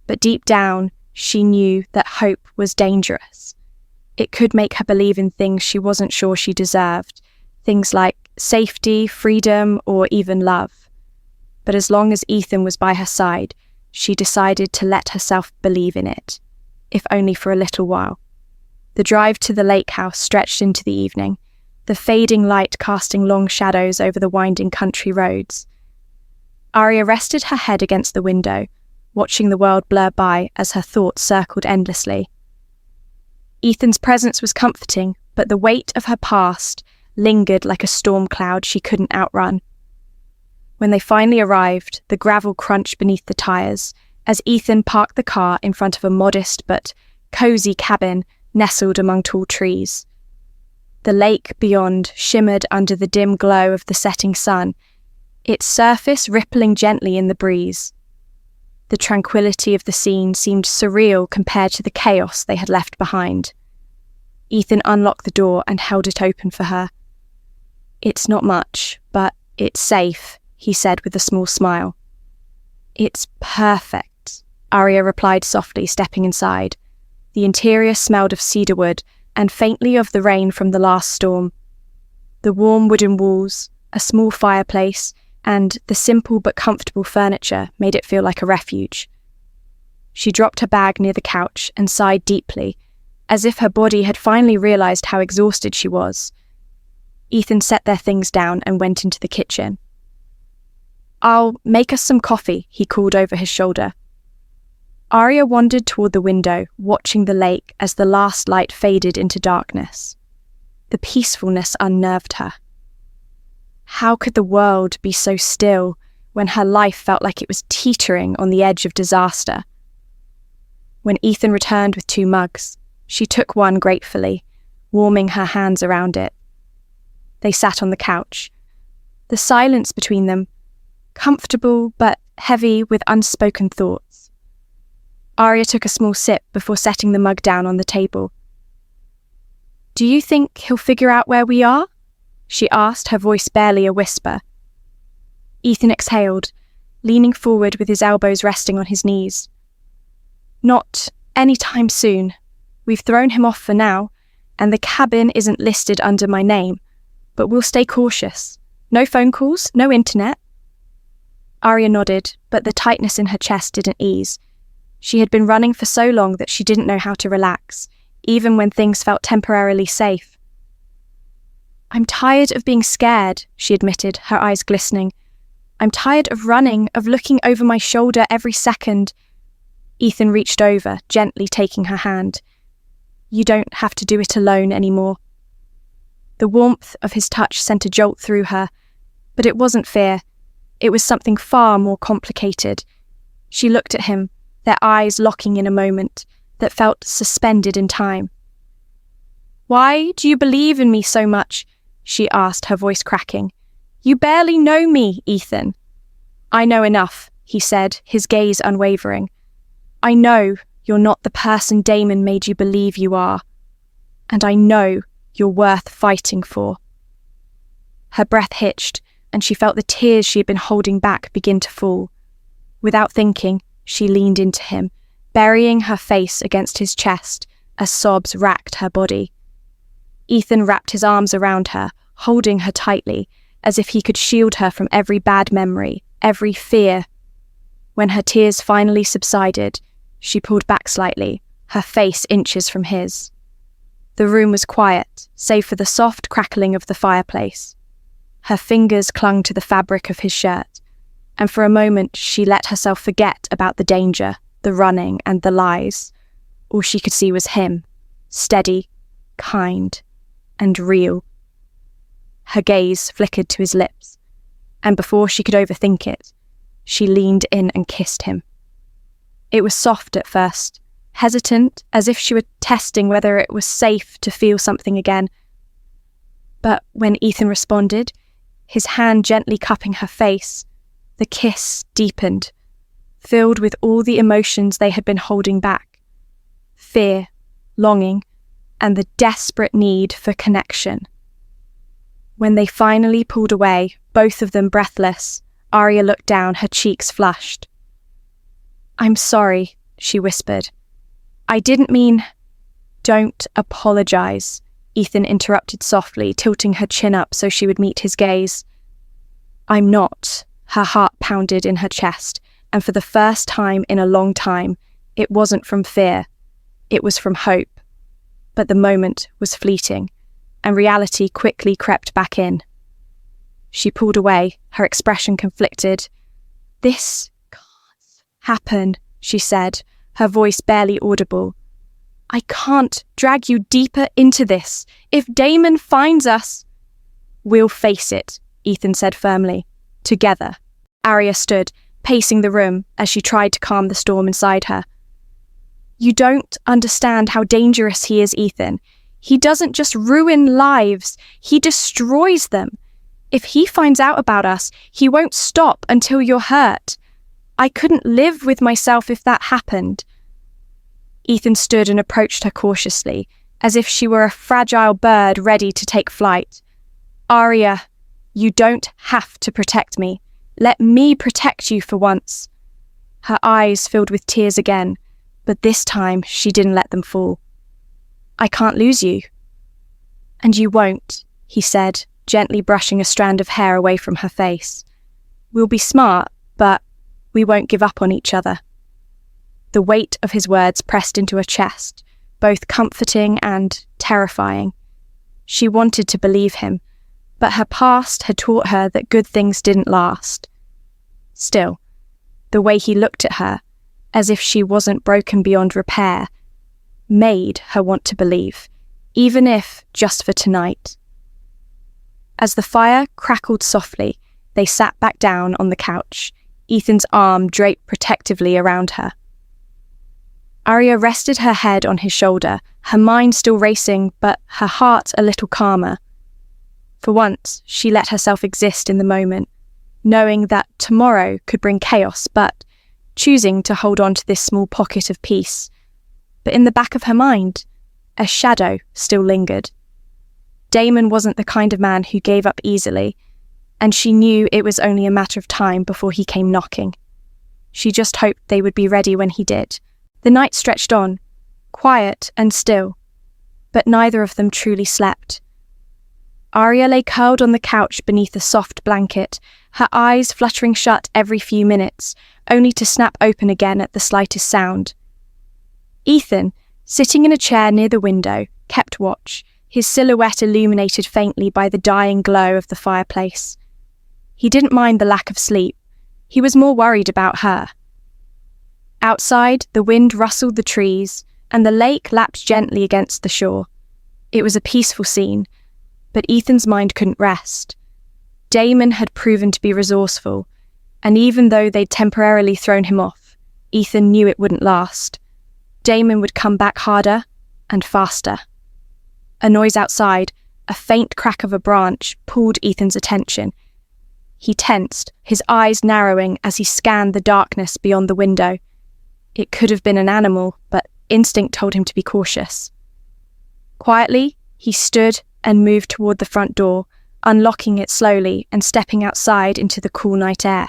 But deep down, she knew that hope was dangerous. It could make her believe in things she wasn't sure she deserved, things like safety, freedom, or even love. But as long as Ethan was by her side, she decided to let herself believe in it, if only for a little while. The drive to the lake house stretched into the evening, the fading light casting long shadows over the winding country roads. Aria rested her head against the window, watching the world blur by as her thoughts circled endlessly. Ethan's presence was comforting, but the weight of her past lingered like a storm cloud she couldn't outrun. When they finally arrived, the gravel crunched beneath the tires as Ethan parked the car in front of a modest but cozy cabin nestled among tall trees. The lake beyond shimmered under the dim glow of the setting sun, its surface rippling gently in the breeze. The tranquility of the scene seemed surreal compared to the chaos they had left behind. Ethan unlocked the door and held it open for her. "It's not much, but it's safe," he said with a small smile. "It's perfect," Aria replied softly, stepping inside. The interior smelled of cedarwood and faintly of the rain from the last storm. The warm wooden walls, a small fireplace, and the simple but comfortable furniture made it feel like a refuge. She dropped her bag near the couch and sighed deeply, as if her body had finally realized how exhausted she was. Ethan set their things down and went into the kitchen. "I'll make us some coffee," he called over his shoulder. Aria wandered toward the window, watching the lake as the last light faded into darkness. The peacefulness unnerved her. How could the world be so still when her life felt like it was teetering on the edge of disaster? When Ethan returned with 2 mugs, she took one gratefully, warming her hands around it. They sat on the couch. The silence between them, comfortable but heavy with unspoken thoughts. Aria took a small sip before setting the mug down on the table. "Do you think he'll figure out where we are?" she asked, her voice barely a whisper. Ethan exhaled, leaning forward with his elbows resting on his knees. "Not anytime soon. We've thrown him off for now, and the cabin isn't listed under my name, but we'll stay cautious. No phone calls, no internet." Aria nodded, but the tightness in her chest didn't ease. She had been running for so long that she didn't know how to relax, even when things felt temporarily safe. "I'm tired of being scared," she admitted, her eyes glistening. "I'm tired of running, of looking over my shoulder every second." Ethan reached over, gently taking her hand. "You don't have to do it alone anymore." The warmth of his touch sent a jolt through her, but it wasn't fear. It was something far more complicated. She looked at him, their eyes locking in a moment that felt suspended in time. "Why do you believe in me so much?" she asked, her voice cracking. "You barely know me, Ethan." "I know enough," he said, his gaze unwavering. "I know you're not the person Damon made you believe you are. And I know you're worth fighting for." Her breath hitched, and she felt the tears she had been holding back begin to fall. Without thinking, she leaned into him, burying her face against his chest as sobs racked her body. Ethan wrapped his arms around her, holding her tightly, as if he could shield her from every bad memory, every fear. When her tears finally subsided, she pulled back slightly, her face inches from his. The room was quiet, save for the soft crackling of the fireplace. Her fingers clung to the fabric of his shirt, and for a moment she let herself forget about the danger, the running, and the lies. All she could see was him, steady, kind, and real. Her gaze flickered to his lips, and before she could overthink it, she leaned in and kissed him. It was soft at first, hesitant, as if she were testing whether it was safe to feel something again. But when Ethan responded, his hand gently cupping her face, the kiss deepened, filled with all the emotions they had been holding back. Fear, longing, and the desperate need for connection. When they finally pulled away, both of them breathless, Aria looked down, her cheeks flushed. "I'm sorry," she whispered. "I didn't mean—" "Don't apologize," Ethan interrupted softly, tilting her chin up so she would meet his gaze. "I'm not." Her heart pounded in her chest, and for the first time in a long time, it wasn't from fear. It was from hope. But the moment was fleeting, and reality quickly crept back in. She pulled away, her expression conflicted. "This can't happen," she said, her voice barely audible. "I can't drag you deeper into this. If Damon finds us—" "We'll face it," Ethan said firmly. "Together." Aria stood, pacing the room as she tried to calm the storm inside her. "You don't understand how dangerous he is, Ethan. He doesn't just ruin lives, he destroys them. If he finds out about us, he won't stop until you're hurt. I couldn't live with myself if that happened." Ethan stood and approached her cautiously, as if she were a fragile bird ready to take flight. "Aria, you don't have to protect me. Let me protect you for once." Her eyes filled with tears again, but this time she didn't let them fall. "I can't lose you." "And you won't," he said, gently brushing a strand of hair away from her face. "We'll be smart, but we won't give up on each other." The weight of his words pressed into her chest, both comforting and terrifying. She wanted to believe him, but her past had taught her that good things didn't last. Still, the way he looked at her, as if she wasn't broken beyond repair, made her want to believe, even if just for tonight. As the fire crackled softly, they sat back down on the couch, Ethan's arm draped protectively around her. Aria rested her head on his shoulder, her mind still racing, but her heart a little calmer. For once, she let herself exist in the moment, knowing that tomorrow could bring chaos, but choosing to hold on to this small pocket of peace. But in the back of her mind, a shadow still lingered. Damon wasn't the kind of man who gave up easily, and she knew it was only a matter of time before he came knocking. She just hoped they would be ready when he did. The night stretched on, quiet and still, but neither of them truly slept. Aria lay curled on the couch beneath a soft blanket, her eyes fluttering shut every few minutes, only to snap open again at the slightest sound. Ethan, sitting in a chair near the window, kept watch, his silhouette illuminated faintly by the dying glow of the fireplace. He didn't mind the lack of sleep. He was more worried about her. Outside, the wind rustled the trees, and the lake lapped gently against the shore. It was a peaceful scene, but Ethan's mind couldn't rest. Damon had proven to be resourceful, and even though they'd temporarily thrown him off, Ethan knew it wouldn't last. Damon would come back harder and faster. A noise outside, a faint crack of a branch, pulled Ethan's attention. He tensed, his eyes narrowing as he scanned the darkness beyond the window. It could have been an animal, but instinct told him to be cautious. Quietly, he stood and moved toward the front door, unlocking it slowly and stepping outside into the cool night air.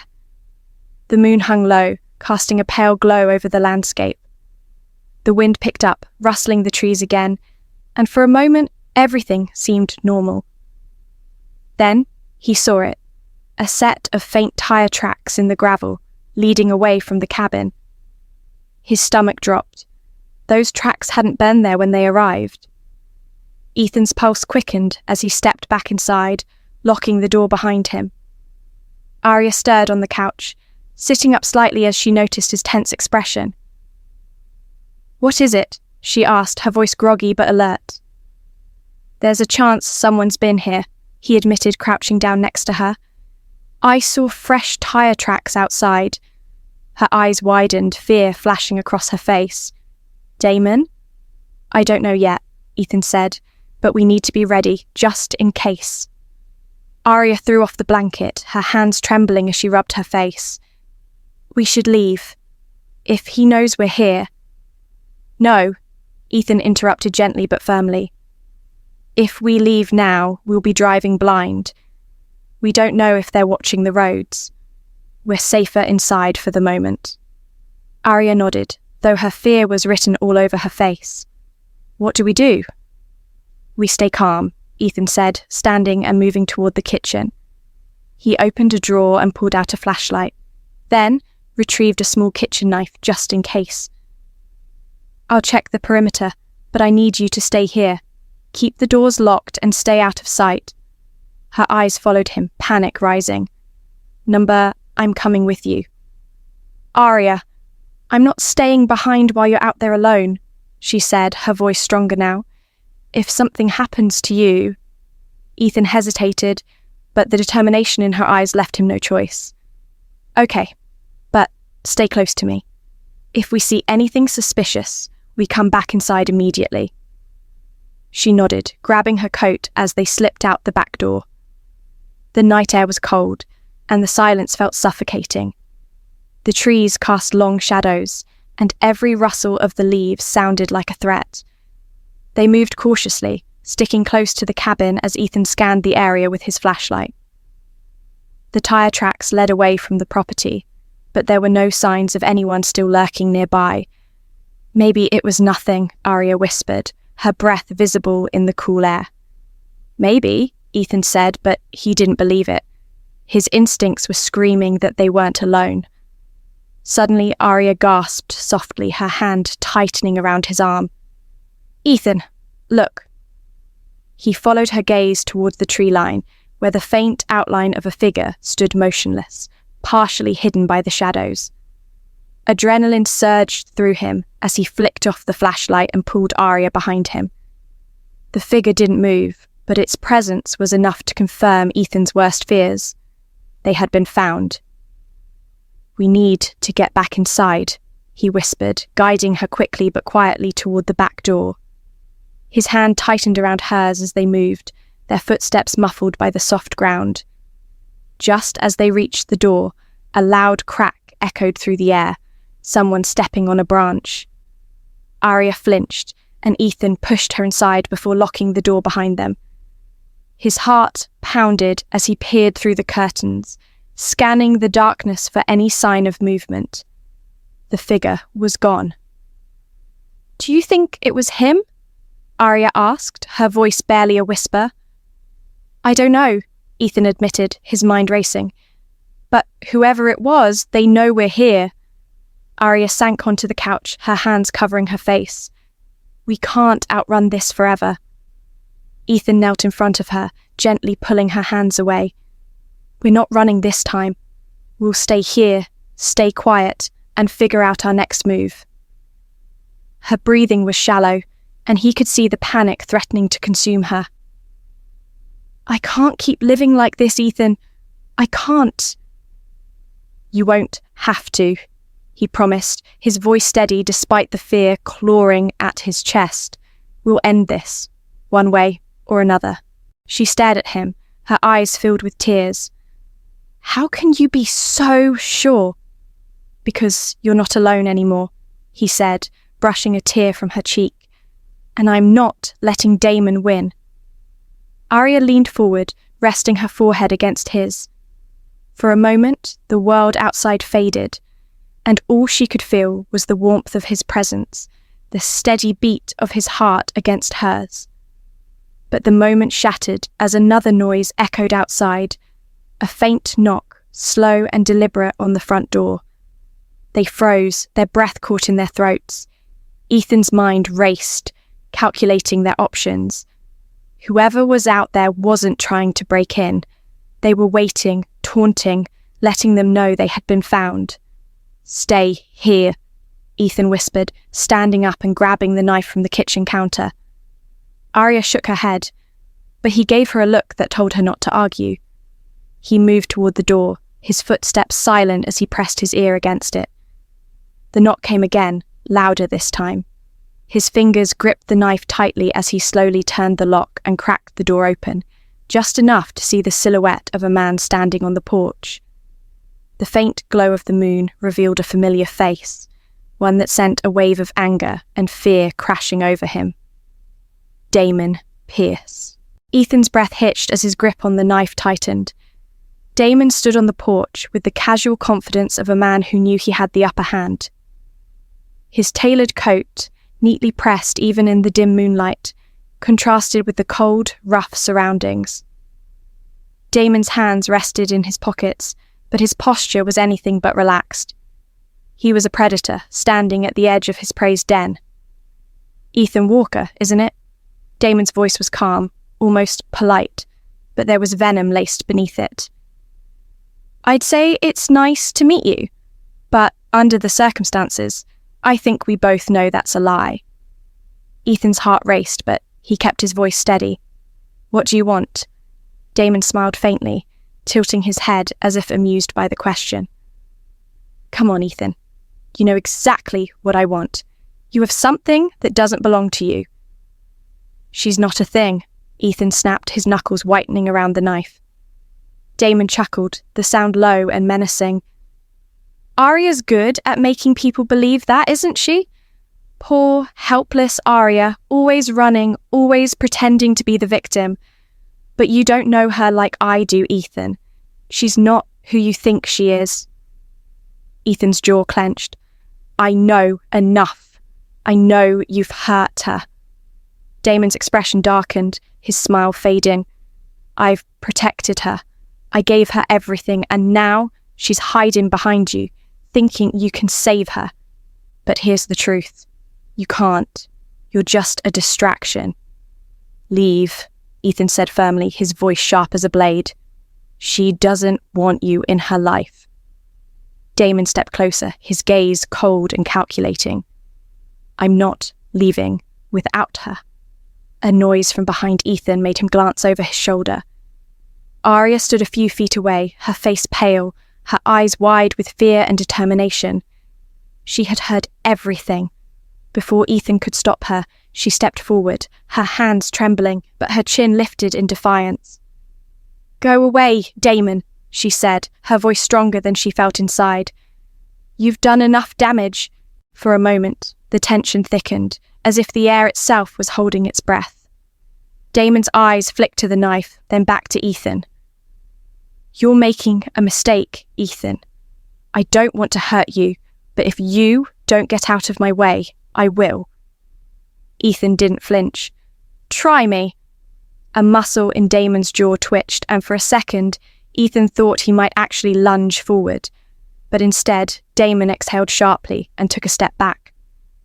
The moon hung low, casting a pale glow over the landscape. The wind picked up, rustling the trees again, and for a moment everything seemed normal. Then he saw it, a set of faint tire tracks in the gravel, leading away from the cabin. His stomach dropped. Those tracks hadn't been there when they arrived. Ethan's pulse quickened as he stepped back inside, locking the door behind him. Aria stirred on the couch, sitting up slightly as she noticed his tense expression. "What is it?" she asked, her voice groggy but alert. "There's a chance someone's been here," he admitted, crouching down next to her. "I saw fresh tire tracks outside." Her eyes widened, fear flashing across her face. "Damon?" "I don't know yet," Ethan said, "but we need to be ready, just in case." Aria threw off the blanket, her hands trembling as she rubbed her face. "We should leave. If he knows we're here." "No," Ethan interrupted gently but firmly. If we leave now, we'll be driving blind. We don't know if they're watching the roads. We're safer inside for the moment." Aria nodded, though her fear was written all over her face. "What do we do?" "We stay calm," Ethan said, standing and moving toward the kitchen. He opened a drawer and pulled out a flashlight, then retrieved a small kitchen knife just in case. "I'll check the perimeter, but I need you to stay here. Keep the doors locked and stay out of sight." Her eyes followed him, panic rising. "I'm coming with you." "Aria, I'm not staying behind while you're out there alone," she said, her voice stronger now. "If something happens to you—" Ethan hesitated, but the determination in her eyes left him no choice. "Okay, but stay close to me. If we see anything suspicious, we come back inside immediately." She nodded, grabbing her coat as they slipped out the back door. The night air was cold, and the silence felt suffocating. The trees cast long shadows, and every rustle of the leaves sounded like a threat. They moved cautiously, sticking close to the cabin as Ethan scanned the area with his flashlight. The tire tracks led away from the property, but there were no signs of anyone still lurking nearby. "Maybe it was nothing," Aria whispered, her breath visible in the cool air. "Maybe," Ethan said, but he didn't believe it. His instincts were screaming that they weren't alone. Suddenly, Aria gasped softly, her hand tightening around his arm. "Ethan, look." He followed her gaze towards the tree line, where the faint outline of a figure stood motionless, partially hidden by the shadows. Adrenaline surged through him as he flicked off the flashlight and pulled Aria behind him. The figure didn't move, but its presence was enough to confirm Ethan's worst fears. They had been found. "We need to get back inside," he whispered, guiding her quickly but quietly toward the back door. His hand tightened around hers as they moved, their footsteps muffled by the soft ground. Just as they reached the door, a loud crack echoed through the air, someone stepping on a branch. Aria flinched, and Ethan pushed her inside before locking the door behind them. His heart pounded as he peered through the curtains, scanning the darkness for any sign of movement. The figure was gone. "Do you think it was him?" Aria asked, her voice barely a whisper. "I don't know," Ethan admitted, his mind racing. "But whoever it was, they know we're here." Aria sank onto the couch, her hands covering her face. "We can't outrun this forever." Ethan knelt in front of her, gently pulling her hands away. "We're not running this time. We'll stay here, stay quiet, and figure out our next move." Her breathing was shallow, and he could see the panic threatening to consume her. "I can't keep living like this, Ethan. I can't." "You won't have to," he promised, his voice steady despite the fear clawing at his chest. "We'll end this, one way or another." She stared at him, her eyes filled with tears. "How can you be so sure?" "Because you're not alone anymore," he said, brushing a tear from her cheek. "And I'm not letting Damon win." Aria leaned forward, resting her forehead against his. For a moment, the world outside faded, and all she could feel was the warmth of his presence, the steady beat of his heart against hers. But the moment shattered as another noise echoed outside, a faint knock, slow and deliberate on the front door. They froze, their breath caught in their throats. Ethan's mind raced, calculating their options. Whoever was out there wasn't trying to break in. They were waiting, taunting, letting them know they had been found. "Stay here," Ethan whispered, standing up and grabbing the knife from the kitchen counter. Aria shook her head, but he gave her a look that told her not to argue. He moved toward the door, his footsteps silent as he pressed his ear against it. The knock came again, louder this time. His fingers gripped the knife tightly as he slowly turned the lock and cracked the door open, just enough to see the silhouette of a man standing on the porch. The faint glow of the moon revealed a familiar face, one that sent a wave of anger and fear crashing over him. Damon, pierce. Ethan's breath hitched as his grip on the knife tightened. Damon stood on the porch with the casual confidence of a man who knew he had the upper hand. His tailored coat, neatly pressed even in the dim moonlight, contrasted with the cold, rough surroundings. Damon's hands rested in his pockets, but his posture was anything but relaxed. He was a predator, standing at the edge of his prey's den. "Ethan Walker, isn't it?" Damon's voice was calm, almost polite, but there was venom laced beneath it. "I'd say it's nice to meet you, but under the circumstances, I think we both know that's a lie." Ethan's heart raced, but he kept his voice steady. "What do you want?" Damon smiled faintly, tilting his head as if amused by the question. "Come on, Ethan. You know exactly what I want. You have something that doesn't belong to you." "She's not a thing," Ethan snapped, his knuckles whitening around the knife. Damon chuckled, the sound low and menacing. "Aria's good at making people believe that, isn't she? Poor, helpless Aria, always running, always pretending to be the victim. But you don't know her like I do, Ethan. She's not who you think she is." Ethan's jaw clenched. "I know enough. I know you've hurt her." Damon's expression darkened, his smile fading. "I've protected her. I gave her everything, and now she's hiding behind you, thinking you can save her. But here's the truth. You can't. You're just a distraction." "Leave," Ethan said firmly, his voice sharp as a blade. "She doesn't want you in her life." Damon stepped closer, his gaze cold and calculating. "I'm not leaving without her." A noise from behind Ethan made him glance over his shoulder. Aria stood a few feet away, her face pale, her eyes wide with fear and determination. She had heard everything. Before Ethan could stop her, she stepped forward, her hands trembling, but her chin lifted in defiance. "Go away, Damon," she said, her voice stronger than she felt inside. "You've done enough damage." For a moment, the tension thickened, as if the air itself was holding its breath. Damon's eyes flicked to the knife, then back to Ethan. "You're making a mistake, Ethan. I don't want to hurt you, but if you don't get out of my way, I will." Ethan didn't flinch. "Try me." A muscle in Damon's jaw twitched, and for a second, Ethan thought he might actually lunge forward. But instead, Damon exhaled sharply and took a step back.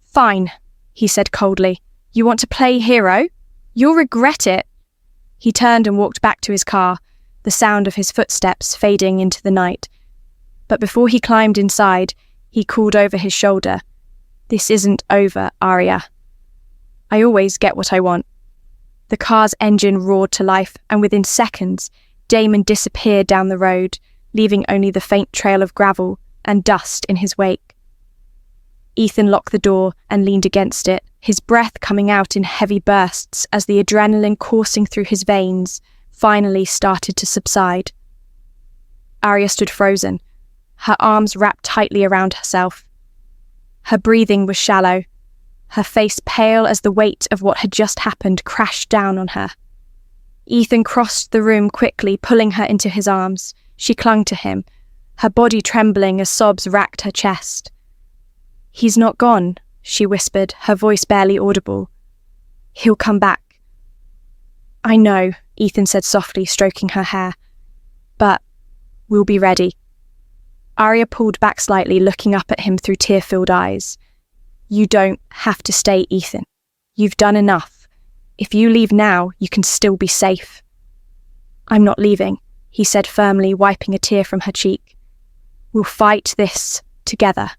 "Fine," he said coldly. "You want to play hero? You'll regret it." He turned and walked back to his car, the sound of his footsteps fading into the night. But before he climbed inside, he called over his shoulder, "This isn't over, Aria. I always get what I want." The car's engine roared to life, and within seconds, Damon disappeared down the road, leaving only the faint trail of gravel and dust in his wake. Ethan locked the door and leaned against it, his breath coming out in heavy bursts as the adrenaline coursing through his veins finally started to subside. Aria stood frozen, her arms wrapped tightly around herself. Her breathing was shallow, her face pale as the weight of what had just happened crashed down on her. Ethan crossed the room quickly, pulling her into his arms. She clung to him, her body trembling as sobs racked her chest. "He's not gone," she whispered, her voice barely audible. "He'll come back." "I know," Ethan said softly, stroking her hair. "But we'll be ready." Aria pulled back slightly, looking up at him through tear-filled eyes. "You don't have to stay, Ethan. You've done enough. If you leave now, you can still be safe." "I'm not leaving," he said firmly, wiping a tear from her cheek. "We'll fight this together."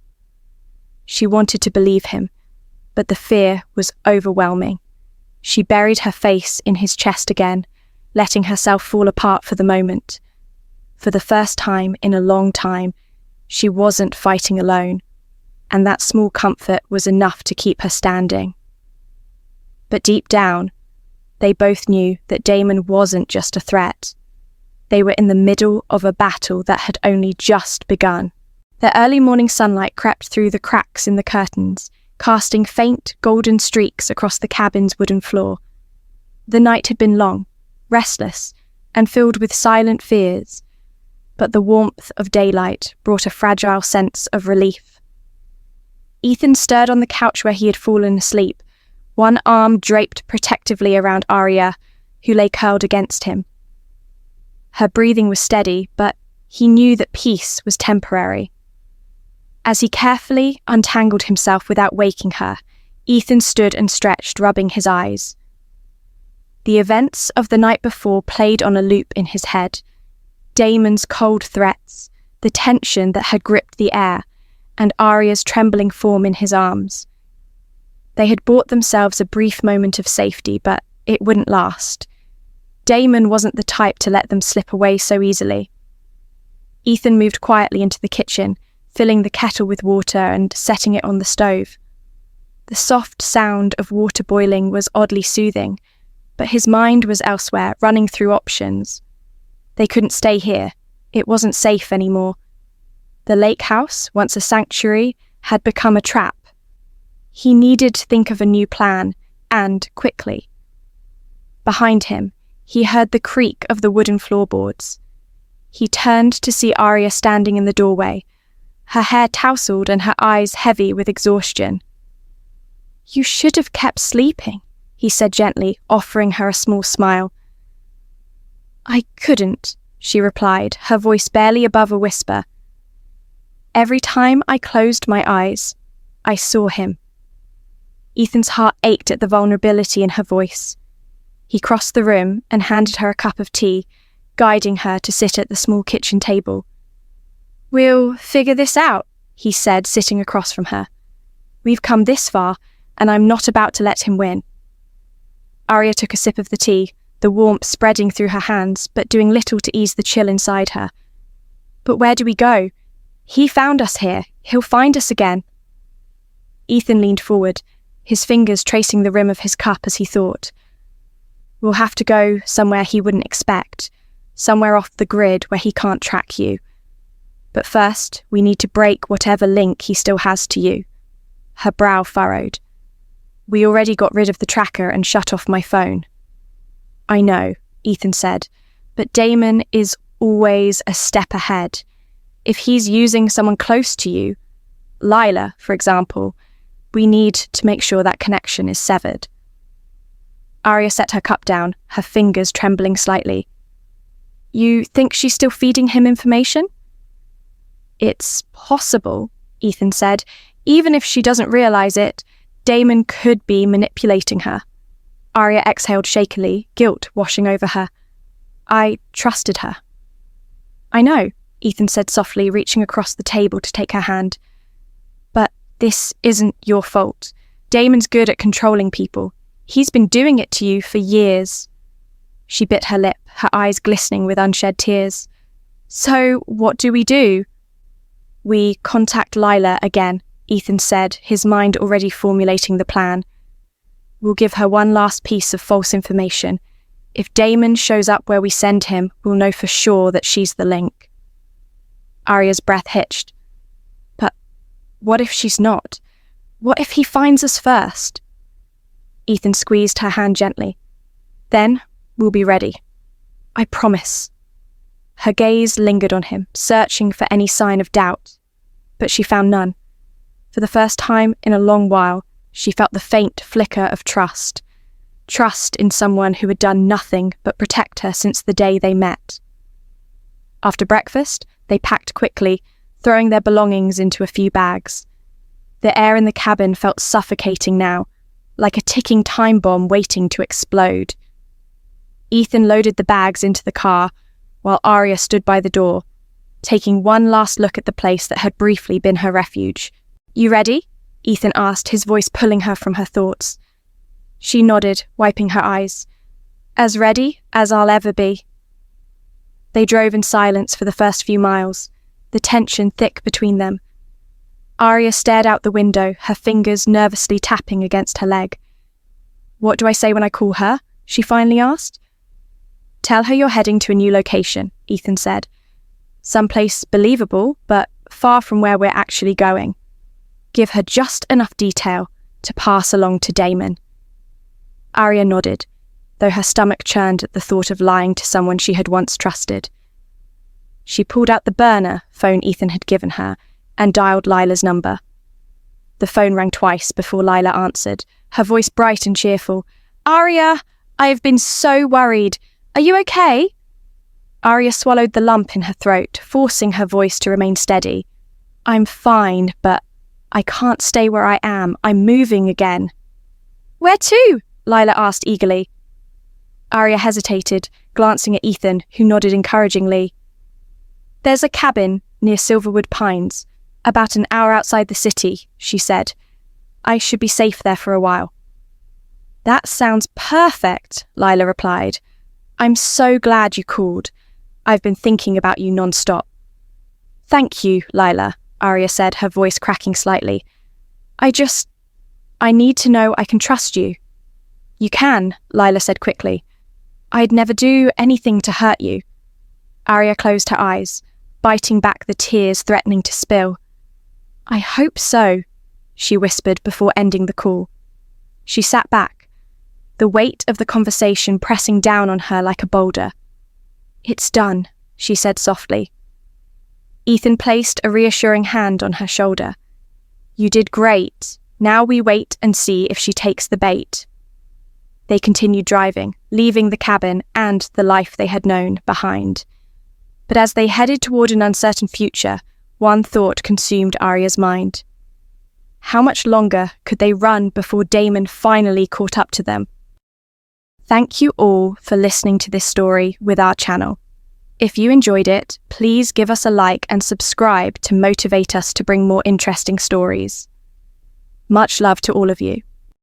She wanted to believe him, but the fear was overwhelming. She buried her face in his chest again, letting herself fall apart for the moment. For the first time in a long time, she wasn't fighting alone, and that small comfort was enough to keep her standing. But deep down, they both knew that Damon wasn't just a threat. They were in the middle of a battle that had only just begun. The early morning sunlight crept through the cracks in the curtains, casting faint golden streaks across the cabin's wooden floor. The night had been long, restless, and filled with silent fears, but the warmth of daylight brought a fragile sense of relief. Ethan stirred on the couch where he had fallen asleep, one arm draped protectively around Aria, who lay curled against him. Her breathing was steady, but he knew that peace was temporary. As he carefully untangled himself without waking her, Ethan stood and stretched, rubbing his eyes. The events of the night before played on a loop in his head. Damon's cold threats, the tension that had gripped the air, and Aria's trembling form in his arms. They had bought themselves a brief moment of safety, but it wouldn't last. Damon wasn't the type to let them slip away so easily. Ethan moved quietly into the kitchen, filling the kettle with water and setting it on the stove. The soft sound of water boiling was oddly soothing, but his mind was elsewhere, running through options. They couldn't stay here. It wasn't safe anymore. The lake house, once a sanctuary, had become a trap. He needed to think of a new plan, and quickly. Behind him, he heard the creak of the wooden floorboards. He turned to see Aria standing in the doorway, her hair tousled and her eyes heavy with exhaustion. "You should have kept sleeping," he said gently, offering her a small smile. "I couldn't," she replied, her voice barely above a whisper. "Every time I closed my eyes, I saw him." Ethan's heart ached at the vulnerability in her voice. He crossed the room and handed her a cup of tea, guiding her to sit at the small kitchen table. "We'll figure this out," he said, sitting across from her. "We've come this far, and I'm not about to let him win." Aria took a sip of the tea, the warmth spreading through her hands, but doing little to ease the chill inside her. "But where do we go? He found us here. He'll find us again." Ethan leaned forward, his fingers tracing the rim of his cup as he thought. "We'll have to go somewhere he wouldn't expect, somewhere off the grid where he can't track you. But first, we need to break whatever link he still has to you." Her brow furrowed. "We already got rid of the tracker and shut off my phone." "I know," Ethan said, "but Damon is always a step ahead. If he's using someone close to you, Lila, for example, we need to make sure that connection is severed." Aria set her cup down, her fingers trembling slightly. "You think she's still feeding him information?" "It's possible," Ethan said. "Even if she doesn't realize it, Damon could be manipulating her." Aria exhaled shakily, guilt washing over her. "I trusted her." "I know," Ethan said softly, reaching across the table to take her hand. "But this isn't your fault. Damon's good at controlling people. He's been doing it to you for years." She bit her lip, her eyes glistening with unshed tears. "So what do we do?" "We contact Lila again," Ethan said, his mind already formulating the plan. "We'll give her one last piece of false information. If Damon shows up where we send him, we'll know for sure that she's the link." Aria's breath hitched. "But what if she's not? What if he finds us first?" Ethan squeezed her hand gently. "Then we'll be ready. I promise." Her gaze lingered on him, searching for any sign of doubt, but she found none. For the first time in a long while, she felt the faint flicker of trust. Trust in someone who had done nothing but protect her since the day they met. After breakfast, they packed quickly, throwing their belongings into a few bags. The air in the cabin felt suffocating now, like a ticking time bomb waiting to explode. Ethan loaded the bags into the car, while Aria stood by the door, taking one last look at the place that had briefly been her refuge. "You ready?" Ethan asked, his voice pulling her from her thoughts. She nodded, wiping her eyes. "As ready as I'll ever be." They drove in silence for the first few miles, the tension thick between them. Aria stared out the window, her fingers nervously tapping against her leg. "What do I say when I call her?" she finally asked. "Tell her you're heading to a new location," Ethan said. "Someplace believable, but far from where we're actually going. Give her just enough detail to pass along to Damon." Aria nodded. though her stomach churned at the thought of lying to someone she had once trusted. She pulled out the burner phone Ethan had given her and dialed Lila's number. The phone rang twice before Lila answered, her voice bright and cheerful. "Aria, I have been so worried. Are you okay?" Aria swallowed the lump in her throat, forcing her voice to remain steady. "I'm fine, but I can't stay where I am. I'm moving again." "Where to?" Lila asked eagerly. Aria hesitated, glancing at Ethan, who nodded encouragingly. "There's a cabin near Silverwood Pines, about an hour outside the city," she said. "I should be safe there for a while." "That sounds perfect," Lila replied. "I'm so glad you called. I've been thinking about you non-stop." "Thank you, Lila," Aria said, her voice cracking slightly. I need to know I can trust you." "You can," Lila said quickly. "I'd never do anything to hurt you." Aria closed her eyes, biting back the tears threatening to spill. "I hope so," she whispered before ending the call. She sat back, the weight of the conversation pressing down on her like a boulder. "It's done," she said softly. Ethan placed a reassuring hand on her shoulder. "You did great. Now we wait and see if she takes the bait." They continued driving, leaving the cabin and the life they had known behind. But as they headed toward an uncertain future, one thought consumed Aria's mind. How much longer could they run before Damon finally caught up to them? Thank you all for listening to this story with our channel. If you enjoyed it, please give us a like and subscribe to motivate us to bring more interesting stories. Much love to all of you.